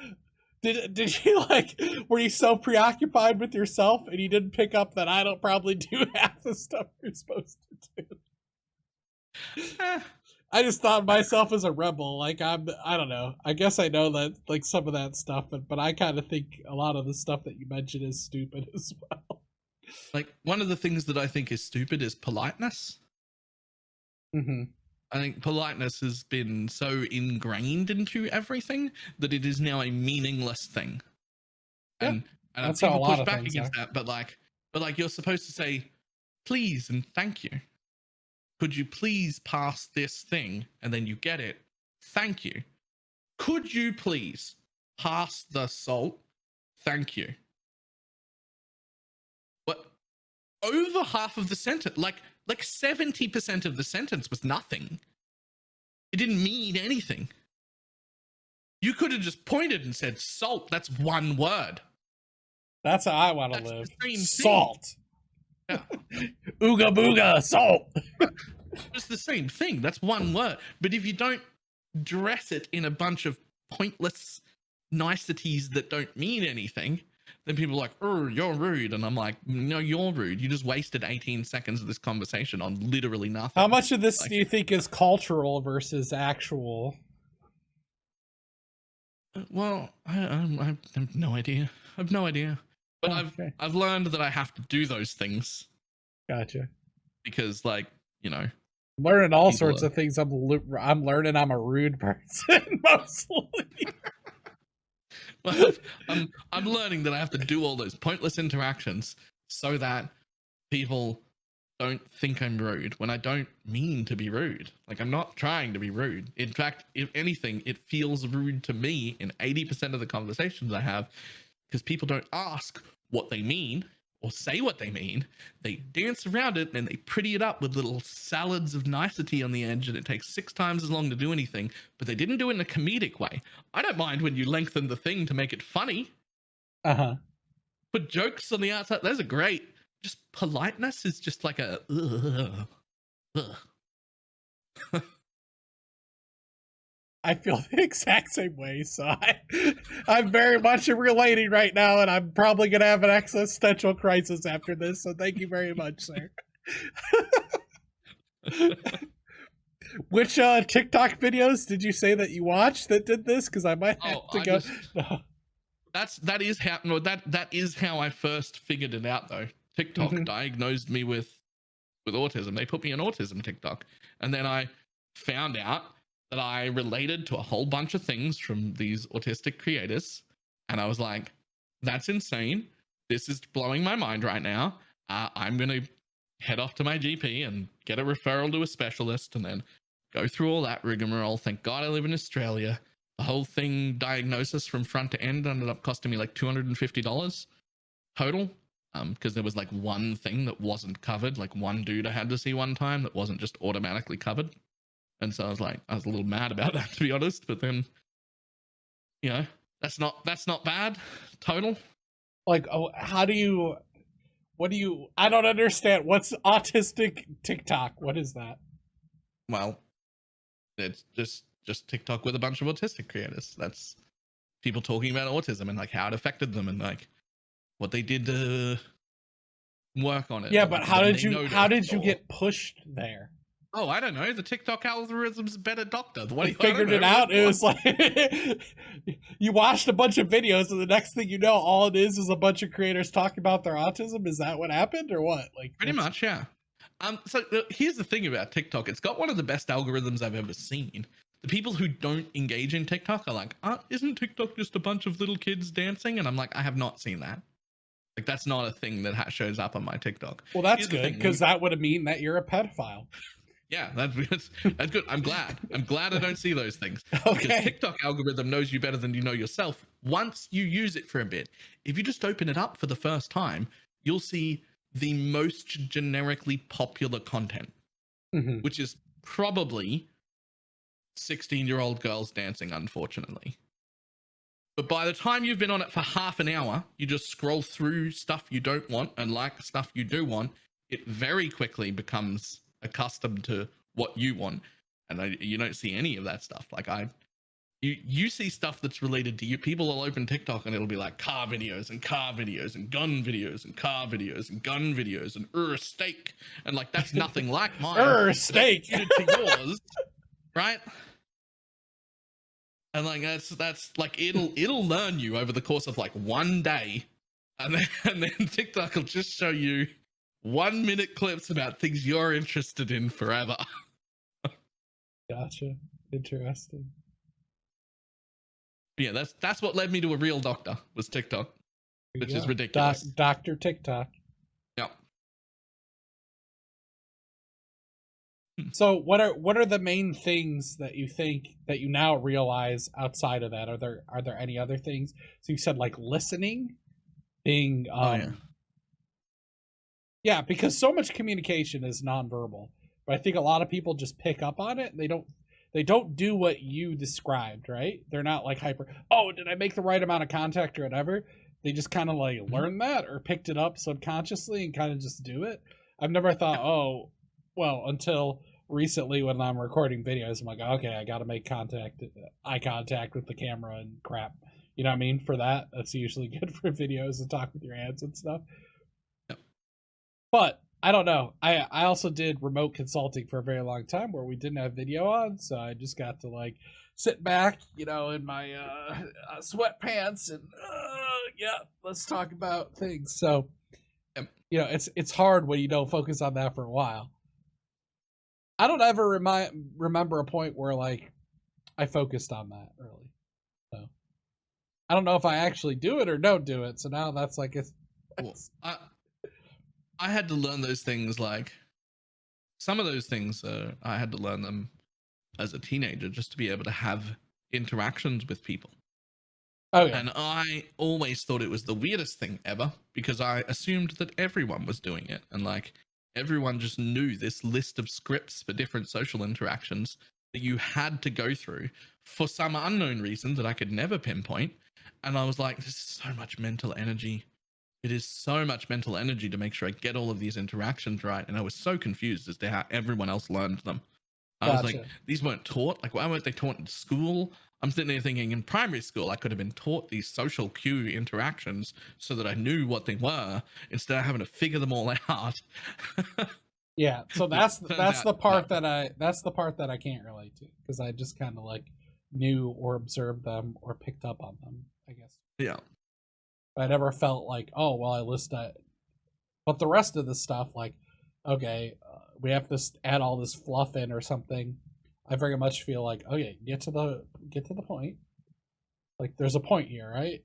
[SPEAKER 2] Did you like, were you so preoccupied with yourself and you didn't pick up that I don't probably do half the stuff you're supposed to do? I just thought of myself as a rebel. Like I don't know. I guess I know that like some of that stuff, but I kind of think a lot of the stuff that you mentioned is stupid as well.
[SPEAKER 1] Like one of the things that I think is stupid is politeness.
[SPEAKER 2] Mm-hmm.
[SPEAKER 1] I think politeness has been so ingrained into everything that it is now a meaningless thing.
[SPEAKER 2] Yeah,
[SPEAKER 1] and
[SPEAKER 2] that's
[SPEAKER 1] people
[SPEAKER 2] how a lot
[SPEAKER 1] push
[SPEAKER 2] of
[SPEAKER 1] back
[SPEAKER 2] things
[SPEAKER 1] against
[SPEAKER 2] are.
[SPEAKER 1] that, but like you're supposed to say please and thank you. Could you please pass this thing? And then you get it. Thank you. Could you please pass the salt? Thank you. But over half of the sentence, like 70% of the sentence was nothing. It didn't mean anything. You could have just pointed and said salt. That's one word.
[SPEAKER 2] That's how I want to live.
[SPEAKER 1] Salt. Yeah.
[SPEAKER 2] Ooga booga, salt.
[SPEAKER 1] It's the same thing. That's one word. But if you don't dress it in a bunch of pointless niceties that don't mean anything, then people are like, oh, you're rude. And I'm like, no, you're rude. You just wasted 18 seconds of this conversation on literally nothing.
[SPEAKER 2] How much of this do you think is cultural versus actual?
[SPEAKER 1] Well, I have no idea. I have no idea. But I've learned that I have to do those things.
[SPEAKER 2] Gotcha.
[SPEAKER 1] Because, like, you know,
[SPEAKER 2] learning all sorts of things. I'm learning I'm a rude person mostly.
[SPEAKER 1] Well, I'm learning that I have to do all those pointless interactions so that people don't think I'm rude when I don't mean to be rude. Like, I'm not trying to be rude. In fact, if anything, it feels rude to me in 80% of the conversations I have, because people don't ask what they mean or say what they mean. They dance around it and they pretty it up with little salads of nicety on the edge, and it takes 6 times as long to do anything, but they didn't do it in a comedic way. I don't mind when you lengthen the thing to make it funny. Put jokes on the outside. Those are great. Just politeness is just like a
[SPEAKER 2] I feel the exact same way, so I'm very much relating right now, and I'm probably going to have an existential crisis after this, so thank you very much, sir. Which TikTok videos did you say that you watched that did this? Because I might have to go.
[SPEAKER 1] That is how I first figured it out, though. TikTok diagnosed me with autism. They put me on autism TikTok, and then I found out that I related to a whole bunch of things from these autistic creators, and I was like, that's insane. This is blowing my mind right now. I'm gonna head off to my GP and get a referral to a specialist, and then go through all that rigmarole. Thank God I live in Australia. The whole thing, diagnosis from front to end, ended up costing me like $250 total, because there was like one thing that wasn't covered, like one dude I had to see one time that wasn't just automatically covered. And so I was a little mad about that, to be honest. But then, that's not bad total. Like,
[SPEAKER 2] what do you, I don't understand. What's autistic TikTok? What is that?
[SPEAKER 1] Well, it's just TikTok with a bunch of autistic creators. That's people talking about autism and like how it affected them and like what they did to work on it.
[SPEAKER 2] Yeah, but how did you get pushed there?
[SPEAKER 1] Oh, I don't know. The TikTok algorithm's a better doctor.
[SPEAKER 2] They figured it out. It was like you watched a bunch of videos, and the next thing you know, all it is a bunch of creators talking about their autism. Is that what happened, or what? Like,
[SPEAKER 1] pretty much, yeah. So here's the thing about TikTok. It's got one of the best algorithms I've ever seen. The people who don't engage in TikTok are like, isn't TikTok just a bunch of little kids dancing? And I'm like, I have not seen that. Like, that's not a thing that shows up on my TikTok.
[SPEAKER 2] Well, that's good, because that would mean that you're a pedophile.
[SPEAKER 1] Yeah, that's good. I'm glad I don't see those things.
[SPEAKER 2] Okay.
[SPEAKER 1] Because TikTok algorithm knows you better than you know yourself. Once you use it for a bit, if you just open it up for the first time, you'll see the most generically popular content, which is probably 16-year-old girls dancing, unfortunately. But by the time you've been on it for half an hour, you just scroll through stuff you don't want and like stuff you do want. It very quickly becomes accustomed to what you want, and you don't see any of that stuff. Like you see stuff that's related to you. People will open TikTok and it'll be like car videos and gun videos and car videos and gun videos and steak, and like that's nothing like mine.
[SPEAKER 2] Steak
[SPEAKER 1] to yours, right? And like that's like it'll learn you over the course of like one day, and then TikTok will just show you 1-minute clips about things you're interested in forever.
[SPEAKER 2] Gotcha. Interesting.
[SPEAKER 1] Yeah, that's what led me to a real doctor, was TikTok, which is ridiculous.
[SPEAKER 2] Dr. TikTok.
[SPEAKER 1] Yeah.
[SPEAKER 2] So what are the main things that you think that you now realize outside of that? Are there any other things? So you said like listening, being yeah, because so much communication is nonverbal. But I think a lot of people just pick up on it, and they don't do what you described, right? They're not like hyper, oh, did I make the right amount of contact or whatever? They just kind of like learned that or picked it up subconsciously and kind of just do it. I've never thought, oh, well, until recently when I'm recording videos, I'm like, okay, I got to make eye contact with the camera and crap. You know what I mean? For that's usually good for videos and talk with your hands and stuff. But I don't know. I also did remote consulting for a very long time where we didn't have video on, so I just got to like sit back, in my sweatpants and let's talk about things. So, it's hard when you don't focus on that for a while. I don't ever remember a point where like I focused on that really. So I don't know if I actually do it or don't do it. So now that's like
[SPEAKER 1] I had to learn those things like some of those things I had to learn them as a teenager just to be able to have interactions with people.
[SPEAKER 2] Oh yeah.
[SPEAKER 1] And I always thought it was the weirdest thing ever because I assumed that everyone was doing it. And like everyone just knew this list of scripts for different social interactions that you had to go through for some unknown reason that I could never pinpoint. And I was like, this is so much mental energy. It is so much mental energy to make sure I get all of these interactions right. And I was so confused as to how everyone else learned them. I was like, these weren't taught. Like, why weren't they taught in school? I'm sitting there thinking in primary school, I could have been taught these social cue interactions so that I knew what they were instead of having to figure them all out.
[SPEAKER 2] Yeah. So that's the part that I can't relate to because I just kind of like knew or observed them or picked up on them, I guess.
[SPEAKER 1] Yeah.
[SPEAKER 2] I never felt like, oh, well, I list that. But the rest of the stuff, like, okay, we have to add all this fluff in or something. I very much feel like, okay, get to the point. Like, there's a point here, right?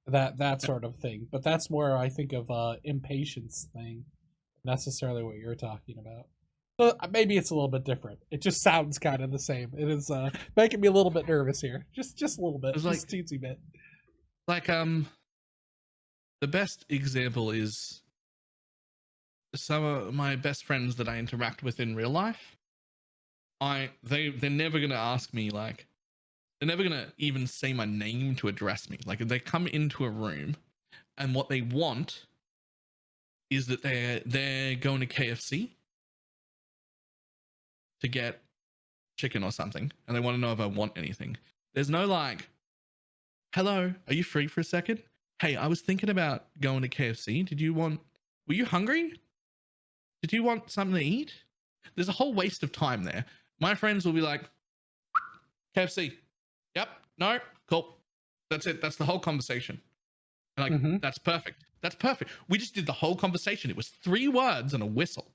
[SPEAKER 2] That sort of thing. But that's more, I think, of impatience thing, necessarily what you're talking about. So maybe it's a little bit different. It just sounds kind of the same. It is making me a little bit nervous here, just a little bit, just a teensy bit.
[SPEAKER 1] Like the best example is some of my best friends that I interact with in real life. They're never gonna ask me like, they're never gonna even say my name to address me. Like if they come into a room and what they want is that they're going to KFC to get chicken or something, and they want to know if I want anything. There's no like, hello, are you free for a second? Hey, I was thinking about going to KFC. Were you hungry? Did you want something to eat? There's a whole waste of time there. My friends will be like, KFC. Yep. No. Cool. That's it. That's the whole conversation. And like, That's perfect. That's perfect. We just did the whole conversation. It was 3 words and a whistle.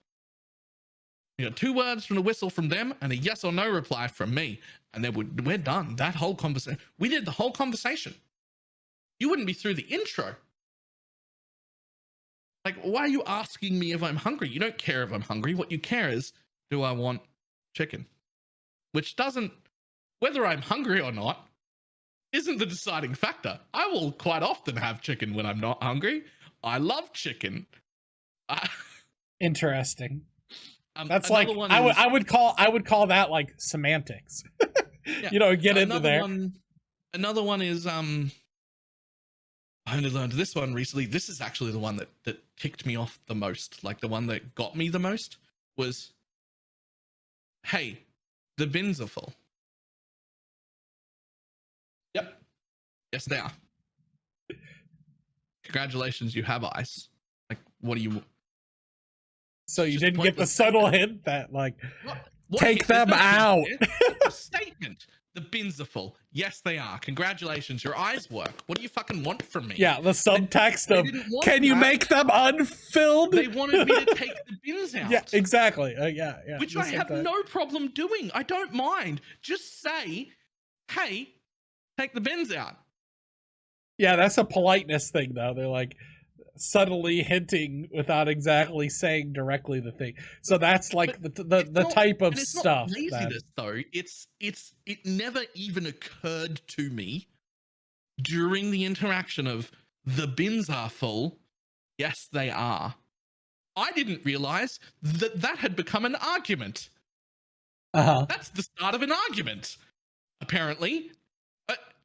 [SPEAKER 1] You know, 2 words from the whistle from them and a yes or no reply from me. And then we're done. That whole conversation. We did the whole conversation. You wouldn't be through the intro. Like, why are you asking me if I'm hungry? You don't care if I'm hungry. What you care is, do I want chicken? Which doesn't, whether I'm hungry or not, isn't the deciding factor. I will quite often have chicken when I'm not hungry. I love chicken.
[SPEAKER 2] Interesting. That's like I would call that like semantics. Yeah, you know, get into there.
[SPEAKER 1] Another one is I only learned this one recently. This is actually the one that ticked me off the most. Like the one that got me the most was, hey, the bins are full. Yep. Yes, they are. Congratulations, you have eyes. Like, what do you...
[SPEAKER 2] So you didn't get the subtle hint that, like, what take them out.
[SPEAKER 1] A statement. The bins are full. Yes, they are. Congratulations, your eyes work. What do you fucking want from me?
[SPEAKER 2] Yeah, the subtext of, can you make them unfilled?
[SPEAKER 1] They wanted me to take the bins out.
[SPEAKER 2] Yeah, exactly. Yeah.
[SPEAKER 1] Which I have no problem doing. I don't mind. Just say, hey, take the bins out.
[SPEAKER 2] Yeah, that's a politeness thing, though. They're like subtly hinting without exactly saying directly the thing. So that's like the type of stuff.
[SPEAKER 1] It's not laziness, though. It never even occurred to me during the interaction of the bins are full. Yes, they are. I didn't realize that had become an argument. That's the start of an argument, apparently.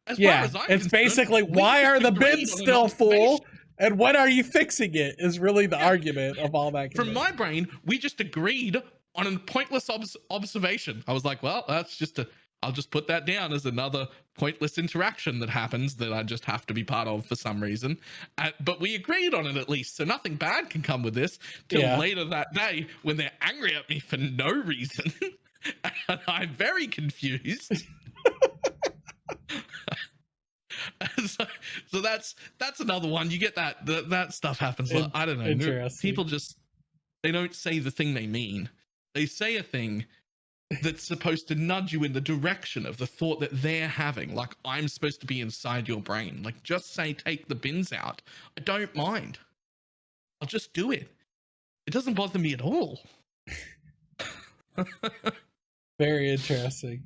[SPEAKER 1] As far as I'm
[SPEAKER 2] it's basically, why are the bins still full? And when are you fixing it is really the argument of all that.
[SPEAKER 1] From my brain, we just agreed on a pointless observation. I was like, well, I'll just put that down as another pointless interaction that happens that I just have to be part of for some reason. But we agreed on it at least, so nothing bad can come with this till later that day when they're angry at me for no reason. And I'm very confused. So that's another one. You get that stuff happens. I don't know. People they don't say the thing they mean. They say a thing that's supposed to nudge you in the direction of the thought that they're having. Like, I'm supposed to be inside your brain. Like, just say, take the bins out. I don't mind. I'll just do it. It doesn't bother me at all.
[SPEAKER 2] Very interesting.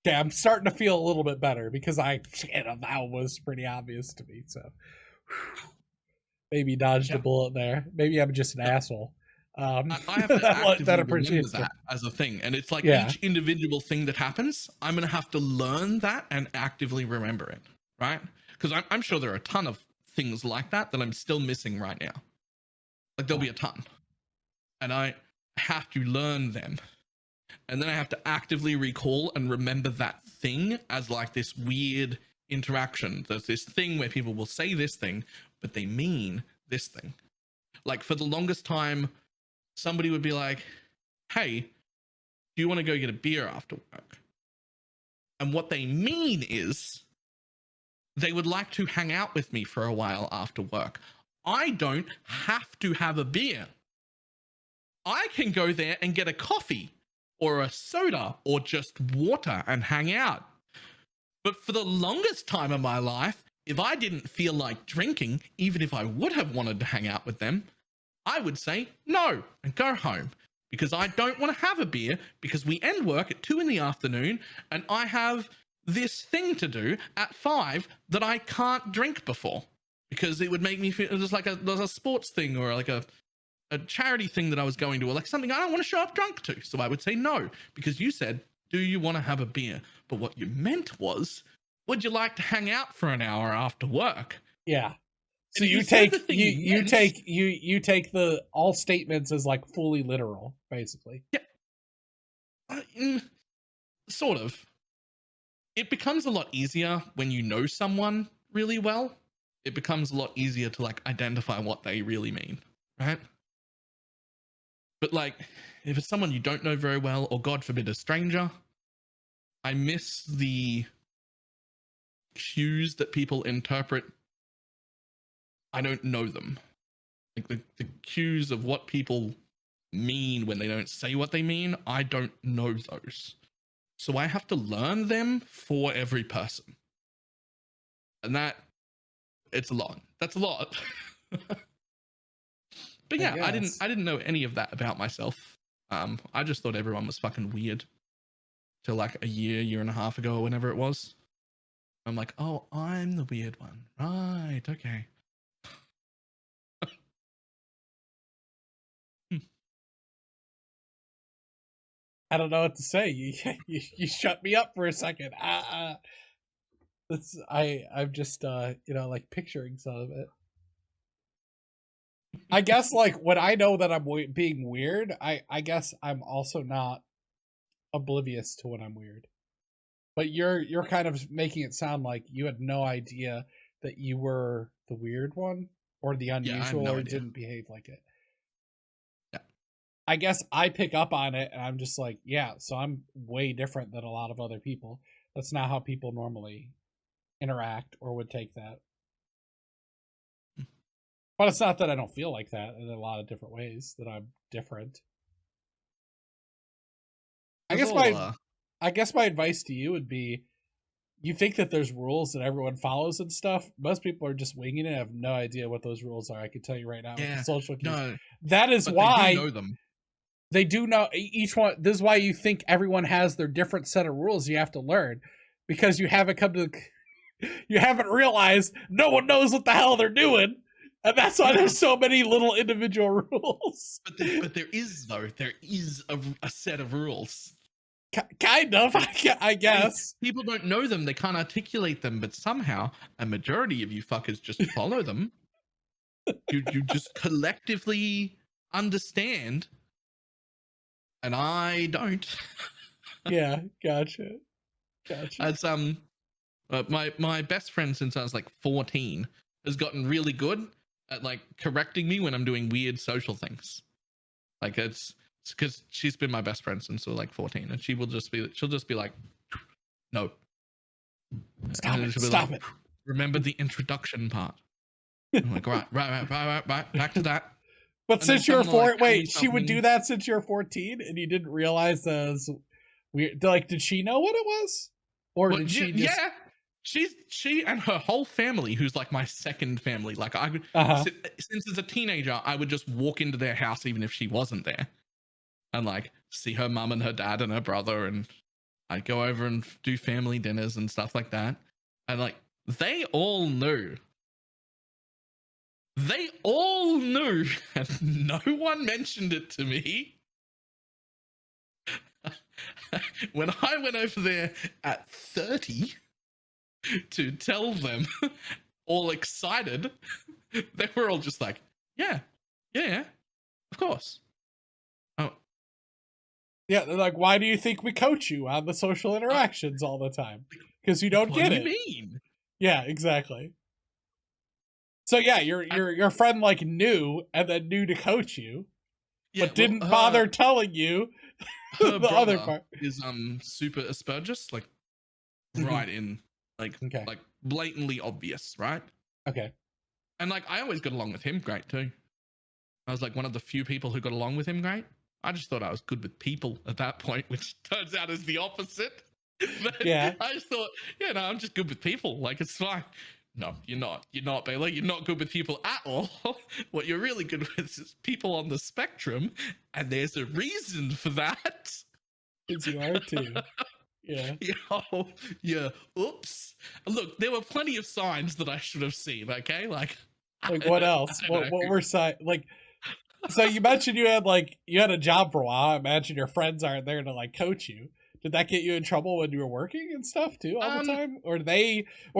[SPEAKER 2] Okay, I'm starting to feel a little bit better because that was pretty obvious to me. So maybe dodged a bullet there. Maybe I'm just an asshole.
[SPEAKER 1] I have to actively remember
[SPEAKER 2] it.
[SPEAKER 1] that as a thing. And it's like
[SPEAKER 2] Yeah.
[SPEAKER 1] each individual thing that happens, I'm going to have to learn that and actively remember it, right? Because I'm sure there are a ton of things like that I'm still missing right now. Like there'll be a ton. And I have to learn them. And then I have to actively recall and remember that thing as like this weird interaction. There's this thing where people will say this thing, but they mean this thing. Like for the longest time, somebody would be like, hey, do you want to go get a beer after work? And what they mean is they would like to hang out with me for a while after work. I don't have to have a beer. I can go there and get a coffee or a soda or just water and hang out. But for the longest time of my life, if I didn't feel like drinking, even if I would have wanted to hang out with them, I would say no and go home because I don't want to have a beer because we end work at 2 p.m. and I have this thing to do at 5 that I can't drink before because it would make me feel just like there's a sports thing or like a charity thing that I was going to, or like something I don't want to show up drunk to. So I would say no because you said, do you want to have a beer? But what you meant was, would you like to hang out for an hour after work?
[SPEAKER 2] Yeah. So you take you take the all statements as like fully literal, basically.
[SPEAKER 1] Yeah. Sort of. It becomes a lot easier when you know someone really well. It becomes a lot easier to like identify what they really mean, right? But like, if it's someone you don't know very well, or God forbid, a stranger, I miss the cues that people interpret. I don't know them. Like the cues of what people mean when they don't say what they mean, I don't know those. So I have to learn them for every person. And it's a lot. That's a lot. But yeah, I didn't know any of that about myself. I just thought everyone was fucking weird till like a year and a half ago or whenever it was. I'm like, oh, I'm the weird one. Right, okay.
[SPEAKER 2] I don't know what to say. You shut me up for a second. I'm just like picturing some of it. I guess like when I know that I'm being weird, I guess I'm also not oblivious to when I'm weird. But you're kind of making it sound like you had no idea that you were the weird one or the unusual or didn't behave like it.
[SPEAKER 1] Yeah.
[SPEAKER 2] I guess I pick up on it and I'm just like, yeah, so I'm way different than a lot of other people. That's not how people normally interact or would take that. But it's not that I don't feel like that in a lot of different ways, that I'm different. I guess my advice to you would be, you think that there's rules that everyone follows and stuff. Most people are just winging it. I have no idea what those rules are. I can tell you right now.
[SPEAKER 1] Yeah,
[SPEAKER 2] with the social cues.
[SPEAKER 1] No,
[SPEAKER 2] that is why
[SPEAKER 1] they do know them.
[SPEAKER 2] They do know each one. This is why you think everyone has their different set of rules you have to learn, because you haven't you haven't realized no one knows what the hell they're doing. And that's why there's so many little individual rules.
[SPEAKER 1] But there is a set of rules.
[SPEAKER 2] Kind of, I guess.
[SPEAKER 1] People don't know them. They can't articulate them. But somehow, a majority of you fuckers just follow them. You just collectively understand. And I don't.
[SPEAKER 2] Yeah, gotcha.
[SPEAKER 1] As my best friend since I was like 14 has gotten really good at like correcting me when I'm doing weird social things. Like it's because she's been my best friend since we were like 14, and she'll just be like, no,
[SPEAKER 2] stop it.
[SPEAKER 1] Remember the introduction part. I'm like, right, back to that.
[SPEAKER 2] But since you're she would do that since you're 14, and you didn't realize that was weird. Like, did she know what it was, or did she?
[SPEAKER 1] Yeah, she and her whole family, who's like my second family. Like since as a teenager, I would just walk into their house even if she wasn't there, and like see her mum and her dad and her brother, and I'd go over and do family dinners and stuff like that. And like they all knew. They all knew, and no one mentioned it to me. When I went over there at 30 to tell them, all excited, they were all just like, yeah, of course. Oh,
[SPEAKER 2] Yeah, they're like, why do you think we coach you on the social interactions all the time? Because you don't get it.
[SPEAKER 1] What do you mean?
[SPEAKER 2] Yeah, exactly. So yeah, your friend like knew and then knew to coach you,
[SPEAKER 1] Yeah,
[SPEAKER 2] but didn't bother telling you
[SPEAKER 1] her
[SPEAKER 2] the other
[SPEAKER 1] brother
[SPEAKER 2] part.
[SPEAKER 1] is super aspergus, like right in, like
[SPEAKER 2] Okay.
[SPEAKER 1] like blatantly obvious, right?
[SPEAKER 2] Okay.
[SPEAKER 1] And like I always got along with him great too. I was like one of the few people who got along with him great. I just thought I was good with people at that point, which turns out is the opposite. But
[SPEAKER 2] Yeah.
[SPEAKER 1] I just thought, yeah, no, I'm just good with people. Like it's fine. No, you're not. You're not, Baylor. You're not good with people at all. What you're really good with is people on the spectrum, and there's a reason for that.
[SPEAKER 2] Because you are too. Yeah.
[SPEAKER 1] Yeah. Oops. Look, there were plenty of signs that I should have seen. Okay, like
[SPEAKER 2] What else? What were like? So you mentioned you had a job for a while. I imagine your friends aren't there to like coach you. Did that get you in trouble when you were working and stuff too all the time? Or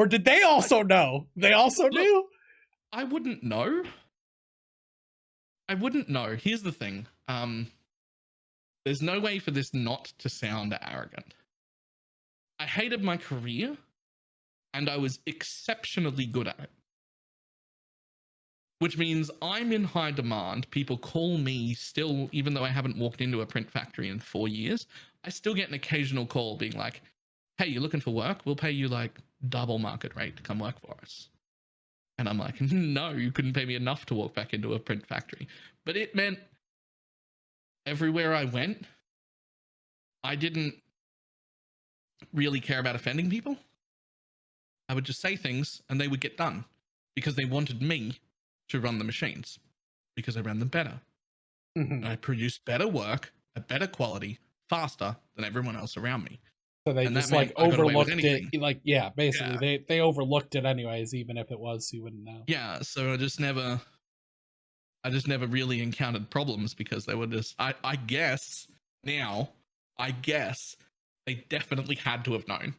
[SPEAKER 2] did they also know? They also knew?
[SPEAKER 1] I wouldn't know. I wouldn't know. Here's the thing. There's no way for this not to sound arrogant. I hated my career and I was exceptionally good at it. Which means I'm in high demand. People call me still, even though I haven't walked into a print factory in 4 years, I still get an occasional call being like, hey, you're looking for work? We'll pay you like double market rate to come work for us. And I'm like, no, you couldn't pay me enough to walk back into a print factory. But it meant everywhere I went, I didn't really care about offending people. I would just say things and they would get done because they wanted me to run the machines because I ran them better.
[SPEAKER 2] Mm-hmm.
[SPEAKER 1] I produced better work at better quality, faster than everyone else around me.
[SPEAKER 2] So they just like overlooked it. Like, yeah, basically
[SPEAKER 1] yeah.
[SPEAKER 2] they overlooked it anyways, even if it was, you wouldn't know.
[SPEAKER 1] Yeah, so I just never really encountered problems because they were just, I guess they definitely had to have known.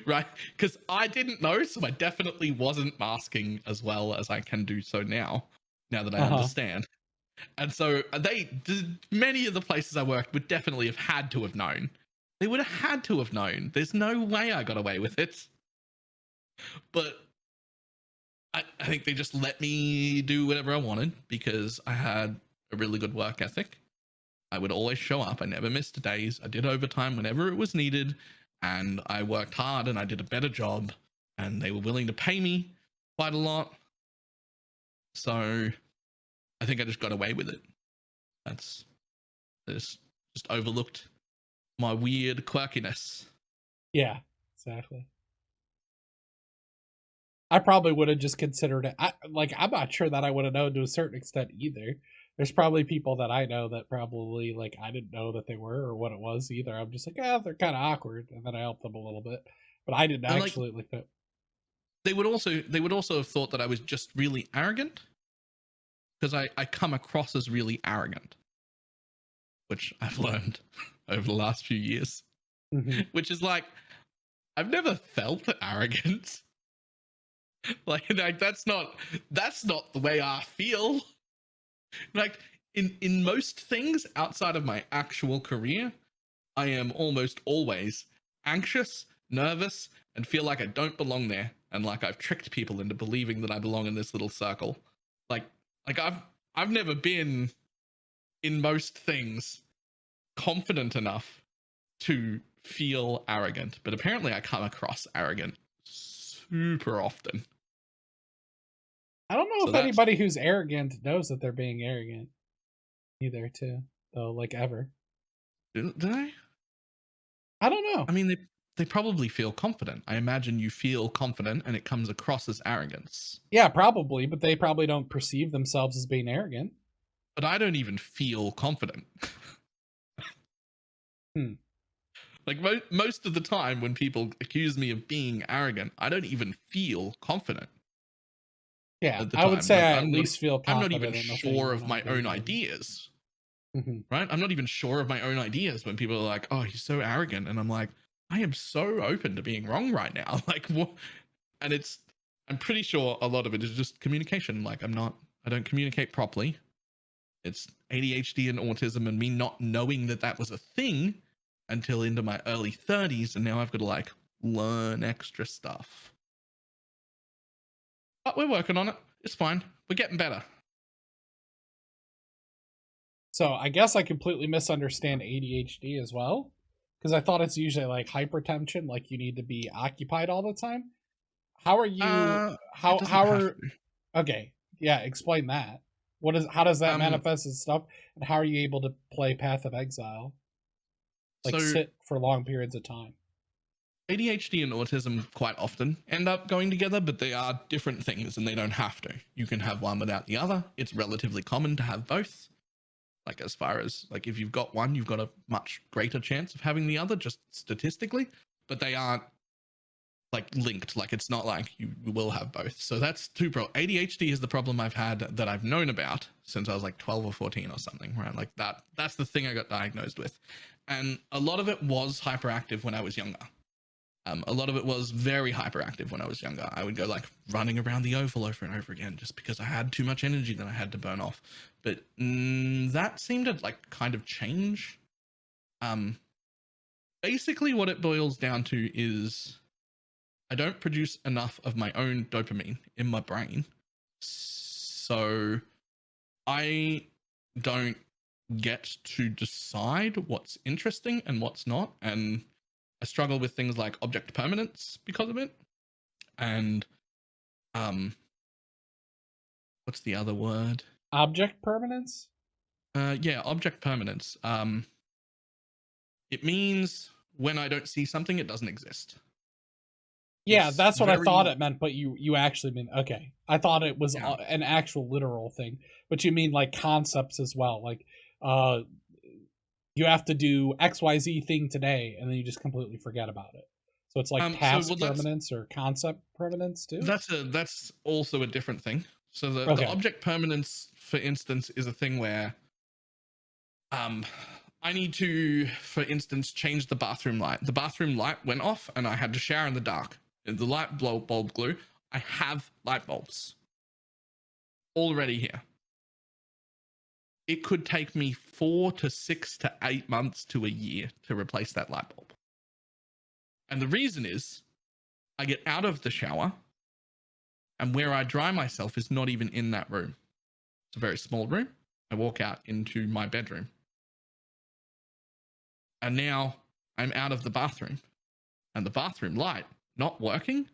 [SPEAKER 1] Right? Because I didn't know, so I definitely wasn't masking as well as I can do so now that I understand. And so many of the places I worked would definitely have had to have known. They would have had to have known. There's no way I got away with it. But I think they just let me do whatever I wanted because I had a really good work ethic. I would always show up. I never missed days. I did overtime whenever it was needed. And I worked hard and I did a better job. And they were willing to pay me quite a lot. So I think I just got away with it. I just overlooked my weird quirkiness.
[SPEAKER 2] Yeah, exactly. I probably would have just considered it. I'm not sure that I would have known to a certain extent either. There's probably people that I know that probably like I didn't know that they were or what it was either. I'm just like, they're kind of awkward, and then I helped them a little bit, but I didn't actually like that.
[SPEAKER 1] They would also have thought that I was just really arrogant because I come across as really arrogant, which I've learned over the last few years.
[SPEAKER 2] Mm-hmm.
[SPEAKER 1] Which is like, I've never felt arrogant. like that's not the way I feel. Like in most things outside of my actual career, I am almost always anxious, nervous, and feel like I don't belong there, and like I've tricked people into believing that I belong in this little circle. Like I've never been in most things confident enough to feel arrogant, but apparently I come across arrogant super often.
[SPEAKER 2] I don't know if anybody who's arrogant knows that they're being arrogant either, too, though, like ever.
[SPEAKER 1] Do they?
[SPEAKER 2] I don't know.
[SPEAKER 1] I mean, they probably feel confident. I imagine you feel confident and it comes across as arrogance.
[SPEAKER 2] Yeah, probably, but they probably don't perceive themselves as being arrogant.
[SPEAKER 1] but I don't even feel confident. Like most of the time when people accuse me of being arrogant, I don't even feel confident
[SPEAKER 2] Yeah,
[SPEAKER 1] at the
[SPEAKER 2] I would
[SPEAKER 1] time.
[SPEAKER 2] say
[SPEAKER 1] Like
[SPEAKER 2] I at least feel
[SPEAKER 1] I'm not
[SPEAKER 2] confident
[SPEAKER 1] even
[SPEAKER 2] enough
[SPEAKER 1] sure
[SPEAKER 2] anyone
[SPEAKER 1] of
[SPEAKER 2] I'm
[SPEAKER 1] my own
[SPEAKER 2] dating.
[SPEAKER 1] ideas.
[SPEAKER 2] Mhm.
[SPEAKER 1] Right? I'm not even sure of my own ideas when people are like, "Oh, he's so arrogant," and I'm like, "I am so open to being wrong right now." Like, what? And I'm pretty sure a lot of it is just communication. Like, I don't communicate properly. It's ADHD and autism, and me not knowing that that was a thing until into my early 30s, and now I've got to like learn extra stuff. But we're working on it. It's fine. We're getting better.
[SPEAKER 2] So I guess I completely misunderstand ADHD as well, because I thought it's usually like hypertension, like you need to be occupied all the time. How are you?
[SPEAKER 1] It doesn't
[SPEAKER 2] How
[SPEAKER 1] have
[SPEAKER 2] are?
[SPEAKER 1] to.
[SPEAKER 2] Okay, yeah, explain that. What is? How does that
[SPEAKER 1] Um,
[SPEAKER 2] manifest as stuff? And how are you able to play Path of Exile? Like
[SPEAKER 1] so
[SPEAKER 2] sit for long periods of time.
[SPEAKER 1] ADHD and autism quite often end up going together, but they are different things and they don't have to. You can have one without the other. It's relatively common to have both. Like, as far as like, if you've got one, you've got a much greater chance of having the other, just statistically, but they aren't like linked. Like, it's not like you will have both. So that's ADHD is the problem I've had that I've known about since I was like 12 or 14 or something, right? Like that's the thing I got diagnosed with. And a lot of it was hyperactive when I was younger. A lot of it was very hyperactive when I was younger. I would go like running around the oval over and over again just because I had too much energy that I had to burn off. But that seemed to like kind of change. Basically, what it boils down to is I don't produce enough of my own dopamine in my brain. So I don't get to decide what's interesting and what's not. And I struggle with things like object permanence because of it. And what's the other word?
[SPEAKER 2] Object permanence?
[SPEAKER 1] Yeah, object permanence. It means when I don't see something, it doesn't exist.
[SPEAKER 2] Yeah,
[SPEAKER 1] It's
[SPEAKER 2] that's what I thought
[SPEAKER 1] very
[SPEAKER 2] it meant, but you actually mean okay. I thought it was
[SPEAKER 1] yeah.
[SPEAKER 2] an actual literal thing, but you mean like concepts as well. Like uh you have to do XYZ thing today and then you just completely forget about it. So it's like
[SPEAKER 1] So
[SPEAKER 2] task
[SPEAKER 1] well,
[SPEAKER 2] permanence or concept permanence too?
[SPEAKER 1] that's also a different thing. So the
[SPEAKER 2] Okay.
[SPEAKER 1] object permanence, for instance, is a thing where um I need to, for instance, change the bathroom light. The bathroom light went off and I had to shower in the dark. The light bulb glue. I have light bulbs already here. It could take me 4 to 6 to 8 months to a year to replace that light bulb. And the reason is I get out of the shower and where I dry myself is not even in that room. It's a very small room. I walk out into my bedroom. And now I'm out of the bathroom. And the bathroom light not working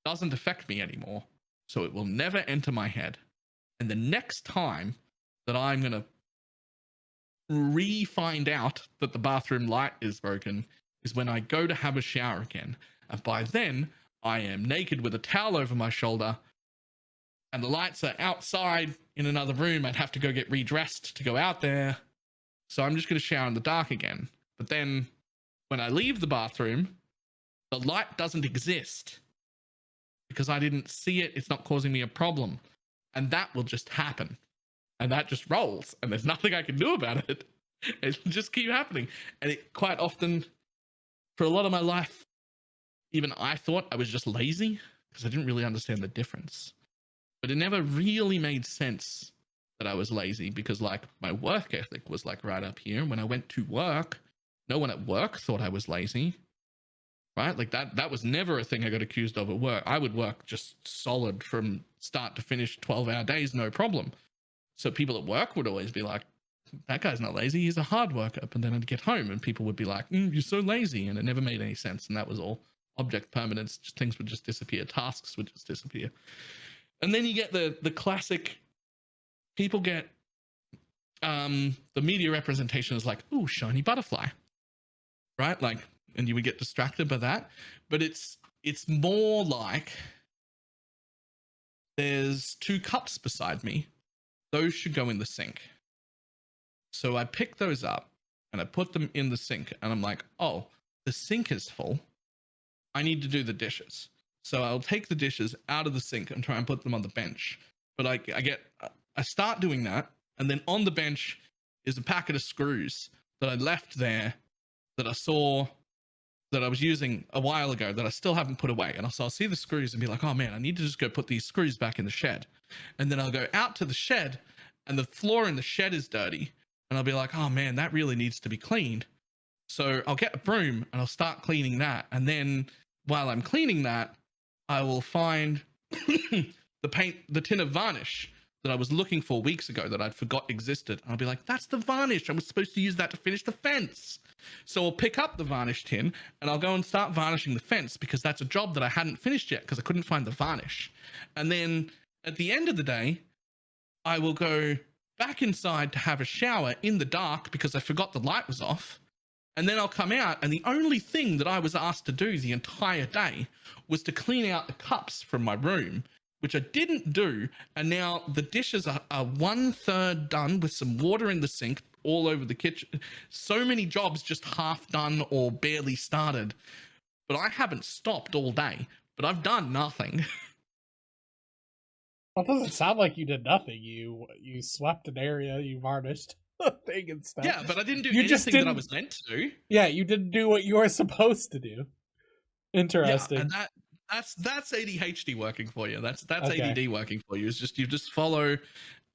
[SPEAKER 1] doesn't affect me anymore. So it will never enter my head. And the next time that I'm going to find out that the bathroom light is broken is when I go to have a shower again. And by then, I am naked with a towel over my shoulder and the lights are outside in another room. I'd have to go get redressed to go out there. So I'm just going to shower in the dark again. But then when I leave the bathroom, the light doesn't exist because I didn't see it. It's not causing me a problem. And that will just happen. And that just rolls. And there's nothing I can do about it. It just keep happening. And it quite often, for a lot of my life, even I thought I was just lazy because I didn't really understand the difference. But it never really made sense that I was lazy because like my work ethic was like right up here. When I went to work, no one at work thought I was lazy. Right? Like that was never a thing I got accused of at work. I would work just solid from start to finish, 12-hour days, no problem. So people at work would always be like, that guy's not lazy, he's a hard worker. But then I'd get home and people would be like, you're so lazy. And it never made any sense. And that was all object permanence. Just things would just disappear. Tasks would just disappear. And then you get the classic, people get the media representation is like, ooh, shiny butterfly. Right? Like, and you would get distracted by that. But it's more like there's 2 cups beside me. Those should go in the sink. So I pick those up and I put them in the sink, and I'm like, oh, the sink is full. I need to do the dishes. So I'll take the dishes out of the sink and try and put them on the bench. But I start doing that, and then on the bench is a packet of screws that I left there that I saw that I was using a while ago that I still haven't put away. And so I'll see the screws and be like, oh man, I need to just go put these screws back in the shed. And then I'll go out to the shed, and the floor in the shed is dirty. And I'll be like, oh man, that really needs to be cleaned. So I'll get a broom and I'll start cleaning that. And then while I'm cleaning that, I will find the tin of varnish that I was looking for weeks ago that I'd forgot existed. And I'll be like, that's the varnish. I was supposed to use that to finish the fence. So I'll pick up the varnish tin and I'll go and start varnishing the fence, because that's a job that I hadn't finished yet because I couldn't find the varnish. And then at the end of the day, I will go back inside to have a shower in the dark because I forgot the light was off. And then I'll come out, and the only thing that I was asked to do the entire day was to clean out the cups from my room, which I didn't do. And now the dishes are 1/3 done with some water in the sink all over the kitchen. So many jobs just half done or barely started. But I haven't stopped all day, but I've done nothing.
[SPEAKER 2] Well, it doesn't sound like you did nothing. You swept an area, you varnished the thing and stuff.
[SPEAKER 1] Yeah, but I didn't do anything that I was meant to do.
[SPEAKER 2] Yeah, you didn't do what you were supposed to do. Interesting.
[SPEAKER 1] Yeah, and that's ADHD working for you. That's
[SPEAKER 2] Okay.
[SPEAKER 1] ADD working for you. It's just you just follow,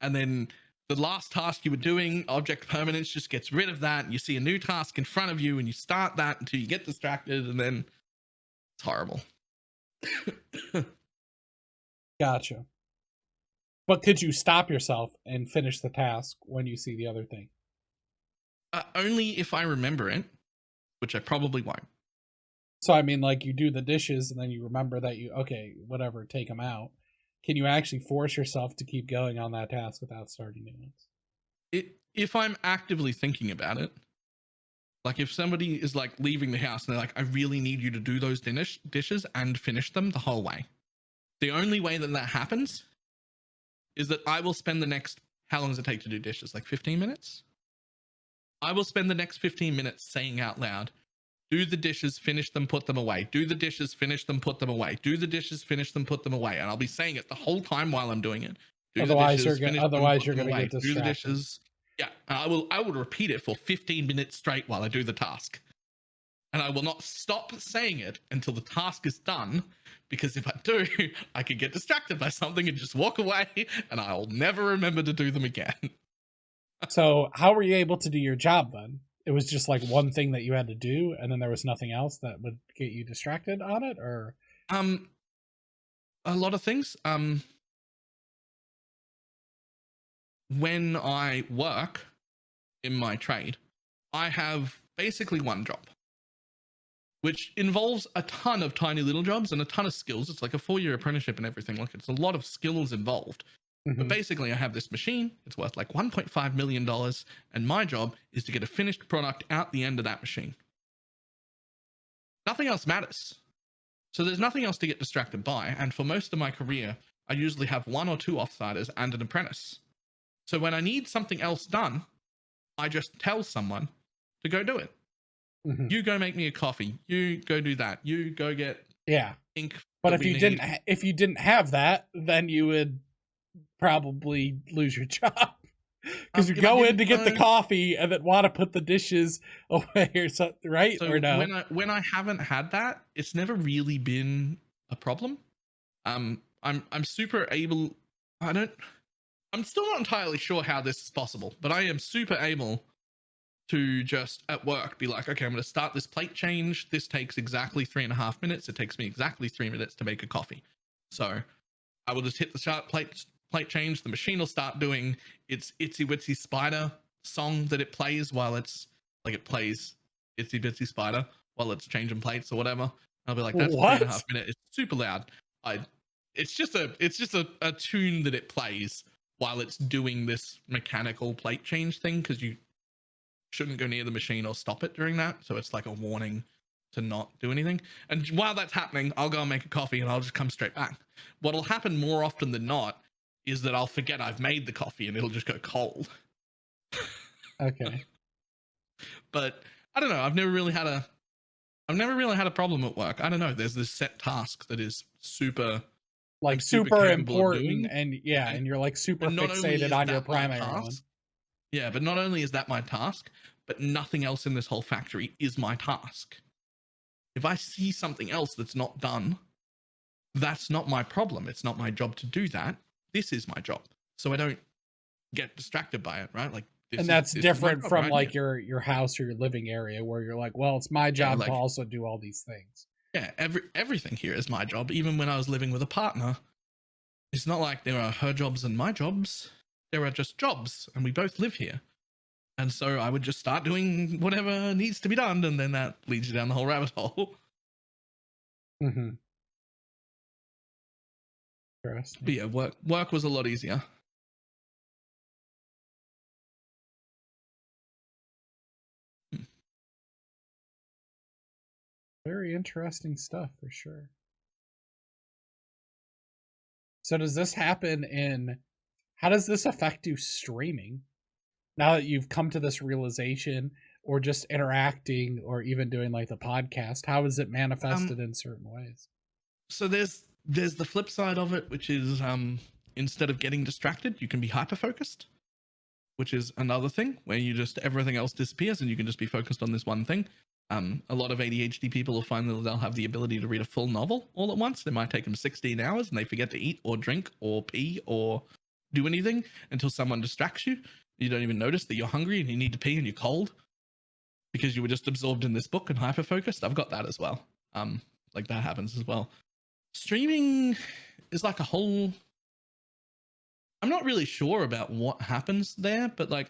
[SPEAKER 1] and then the last task you were doing, object permanence, just gets rid of that. And you see a new task in front of you, and you start that until you get distracted, and then it's horrible.
[SPEAKER 2] Gotcha. But could you stop yourself and finish the task when you see the other thing?
[SPEAKER 1] Only if I remember it, which I probably won't.
[SPEAKER 2] So, I mean, like, you do the dishes and then you remember that okay, whatever, take them out. Can you actually force yourself to keep going on that task without starting new ones?
[SPEAKER 1] If I'm actively thinking about it, like if somebody is like leaving the house and they're like, I really need you to do those dishes and finish them the whole way. The only way that happens is that I will spend the next, how long does it take to do dishes? Like 15 minutes? I will spend the next 15 minutes saying out loud, do the dishes, finish them, put them away. Do the dishes, finish them, put them away. Do the dishes, finish them, put them away. And I'll be saying it the whole time while I'm doing it.
[SPEAKER 2] Otherwise, you're going to get distracted.
[SPEAKER 1] Do the dishes. Yeah, I will repeat it for 15 minutes straight while I do the task. And I will not stop saying it until the task is done, because if I do, I could get distracted by something and just walk away, and I'll never remember to do them again.
[SPEAKER 2] So how were you able to do your job then? It was just like one thing that you had to do, and then there was nothing else that would get you distracted on it, or?
[SPEAKER 1] A lot of things. When I work in my trade, I have basically one job, which involves a ton of tiny little jobs and a ton of skills. It's like a 4-year apprenticeship and everything. Like, it's a lot of skills involved.
[SPEAKER 2] Mm-hmm.
[SPEAKER 1] But basically, I have this machine. It's worth like $1.5 million. And my job is to get a finished product out the end of that machine. Nothing else matters. So there's nothing else to get distracted by. And for most of my career, I usually have 1 or 2 offsiders and an apprentice. So when I need something else done, I just tell someone to go do it. Mm-hmm. You go make me a coffee. You go do that. You go get ink.
[SPEAKER 2] But if you didn't have that, then you would probably lose your job, because you go in to get the coffee and then want to put the dishes away or something, right?
[SPEAKER 1] So
[SPEAKER 2] or no?
[SPEAKER 1] When I haven't had that, it's never really been a problem. I'm super able. I'm still not entirely sure how this is possible, but I am super able to just at work be like, okay, I'm going to start this plate change. This takes exactly 3.5 minutes. It takes me exactly 3 minutes to make a coffee. So I will just hit the start plate change. The machine will start doing its Itsy Witsy Spider song that it plays while it's like, it plays Itsy Bitsy Spider while it's changing plates or whatever. I'll be like, that's 3.5 minutes. It's super loud. It's just a tune that it plays while it's doing this mechanical plate change thing, because you shouldn't go near the machine or stop it during that. So it's like a warning to not do anything. And while that's happening, I'll go and make a coffee and I'll just come straight back. What'll happen more often than not is that I'll forget I've made the coffee and it'll just go cold.
[SPEAKER 2] Okay.
[SPEAKER 1] But I don't know. I've never really had a problem at work. I don't know. There's this set task that is super,
[SPEAKER 2] Like
[SPEAKER 1] I'm super
[SPEAKER 2] super
[SPEAKER 1] capable of
[SPEAKER 2] important,
[SPEAKER 1] doing.
[SPEAKER 2] and and you're like super
[SPEAKER 1] And not only
[SPEAKER 2] fixated
[SPEAKER 1] is
[SPEAKER 2] on your
[SPEAKER 1] that my
[SPEAKER 2] primary one.
[SPEAKER 1] task, yeah, but not only is that my task, but nothing else in this whole factory is my task. If I see something else that's not done, that's not my problem. It's not my job to do that. This is my job. So I don't get distracted by it, right? Like
[SPEAKER 2] And that's
[SPEAKER 1] this is my
[SPEAKER 2] different
[SPEAKER 1] job
[SPEAKER 2] from
[SPEAKER 1] right
[SPEAKER 2] like
[SPEAKER 1] here.
[SPEAKER 2] your house or your living area where you're like, well, it's my
[SPEAKER 1] Yeah,
[SPEAKER 2] job to
[SPEAKER 1] like
[SPEAKER 2] also do all these things.
[SPEAKER 1] yeah, everything here is my job. Even when I was living with a partner, it's not like there are her jobs and my jobs. There are just jobs, and we both live here. And so I would just start doing whatever needs to be done, and then that leads you down the whole rabbit hole.
[SPEAKER 2] Mm-hmm.
[SPEAKER 1] But
[SPEAKER 2] Interesting.
[SPEAKER 1] yeah, work was a lot easier.
[SPEAKER 2] Very interesting stuff for sure. So does this happen how does this affect you streaming? Now that you've come to this realization, or just interacting, or even doing like the podcast, how is it manifested in certain ways?
[SPEAKER 1] So there's the flip side of it, which is instead of getting distracted, you can be hyper focused, which is another thing where you just everything else disappears and you can just be focused on this one thing. A lot of ADHD people will find that they'll have the ability to read a full novel all at once. It might take them 16 hours and they forget to eat or drink or pee or do anything until someone distracts you. You don't even notice that you're hungry and you need to pee and you're cold because you were just absorbed in this book and hyper focused. I've got that as well. Like that happens as well. Streaming is like a whole. I'm not really sure about what happens there, but like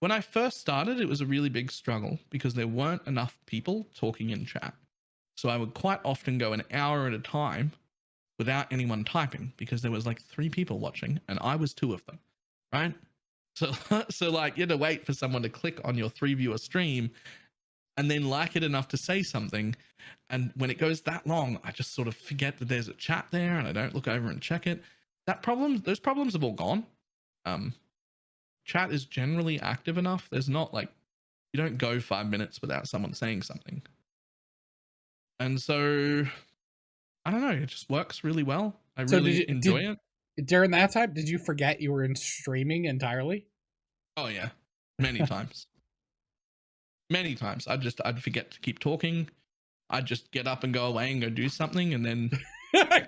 [SPEAKER 1] when I first started, it was a really big struggle because there weren't enough people talking in chat. So I would quite often go an hour at a time without anyone typing because there was like 3 people watching and I was 2 of them, right? So like you had to wait for someone to click on your 3-viewer stream and then like it enough to say something. And when it goes that long, I just sort of forget that there's a chat there and I don't look over and check it. Those problems have all gone. Chat is generally active enough. There's not like, you don't go 5 minutes without someone saying something. And so, I don't know, it just works really well. I really enjoy it.
[SPEAKER 2] During that time, did you forget you were in streaming entirely?
[SPEAKER 1] Oh yeah, many times. Many times. I'd forget to keep talking. I'd just get up and go away and go do something and then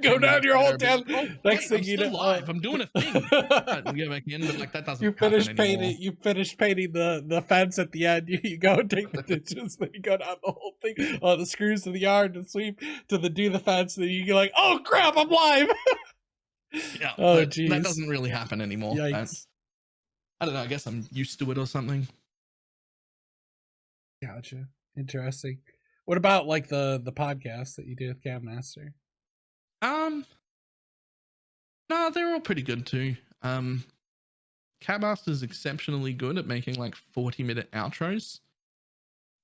[SPEAKER 2] go down your whole damn.
[SPEAKER 1] Next thing you know, live. I'm doing a thing. And go back in, but like that doesn't.
[SPEAKER 2] You finish painting.
[SPEAKER 1] Anymore.
[SPEAKER 2] You finish painting the fence at the end. You go and take the ditches. Then you go down the whole thing. Oh, the screws to the yard, to sweep, to do the fence. Then you go like, oh crap, I'm live.
[SPEAKER 1] Yeah.
[SPEAKER 2] Oh geez.
[SPEAKER 1] That doesn't really happen anymore.
[SPEAKER 2] Yikes.
[SPEAKER 1] I don't know. I guess I'm used to it or something.
[SPEAKER 2] Gotcha. Interesting. What about like the podcast that you do with CatMaster?
[SPEAKER 1] No, they're all pretty good too. CatMaster's exceptionally good at making like 40-minute outros,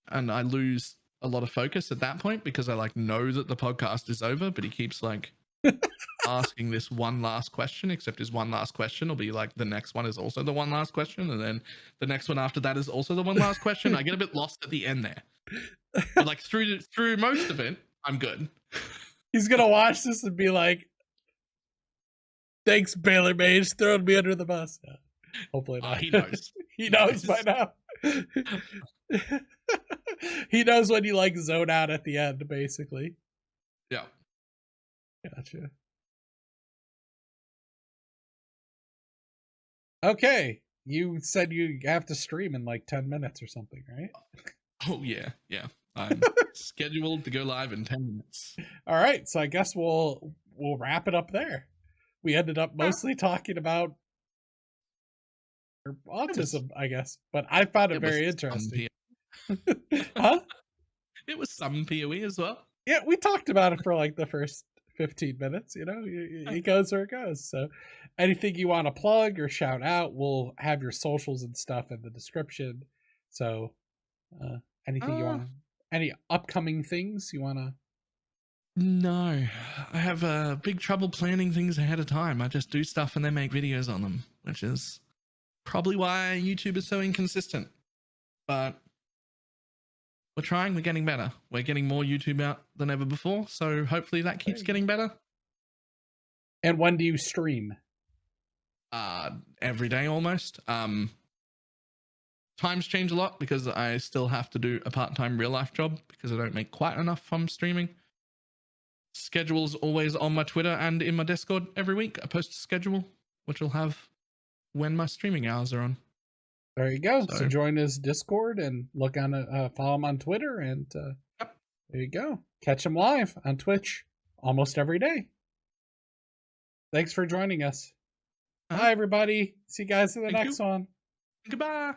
[SPEAKER 1] and I lose a lot of focus at that point because I like know that the podcast is over, but he keeps like asking this one last question, except his one last question will be like the next one is also the one last question, and then the next one after that is also the one last question. I get a bit lost at the end there, but like through most of it, I'm good.
[SPEAKER 2] He's gonna watch this and be like, "Thanks, Balormage, throwing me under the bus." No, hopefully not.
[SPEAKER 1] He knows.
[SPEAKER 2] He knows by now. He knows when you like zone out at the end, basically.
[SPEAKER 1] Yeah.
[SPEAKER 2] Gotcha. Okay. You said you have to stream in like 10 minutes or something, right?
[SPEAKER 1] Oh, yeah. Yeah. I'm scheduled to go live in 10 minutes.
[SPEAKER 2] All right. So I guess we'll wrap it up there. We ended up mostly talking about autism, I guess. But I found it very interesting. Huh?
[SPEAKER 1] It was some PoE as well.
[SPEAKER 2] Yeah, we talked about it for like the first 15 minutes, you know, it goes where it goes. So anything you want to plug or shout out, we'll have your socials and stuff in the description. So anything you want to, any upcoming things you want to?
[SPEAKER 1] No, I have big trouble planning things ahead of time. I just do stuff and then make videos on them, which is Probably why YouTube is so inconsistent. But we're trying, we're getting better. We're getting more YouTube out than ever before. So hopefully that keeps getting better.
[SPEAKER 2] And when do you stream?
[SPEAKER 1] Every day almost. Times change a lot because I still have to do a part-time real life job because I don't make quite enough from streaming. Schedule's always on my Twitter and in my Discord every week. I post a schedule, which will have when my streaming hours are on.
[SPEAKER 2] There you go. So join his Discord and look on follow him on Twitter, and
[SPEAKER 1] yep.
[SPEAKER 2] There you go. Catch him live on Twitch almost every day. Thanks for joining us. Bye, everybody. See you guys in the next one.
[SPEAKER 1] Goodbye.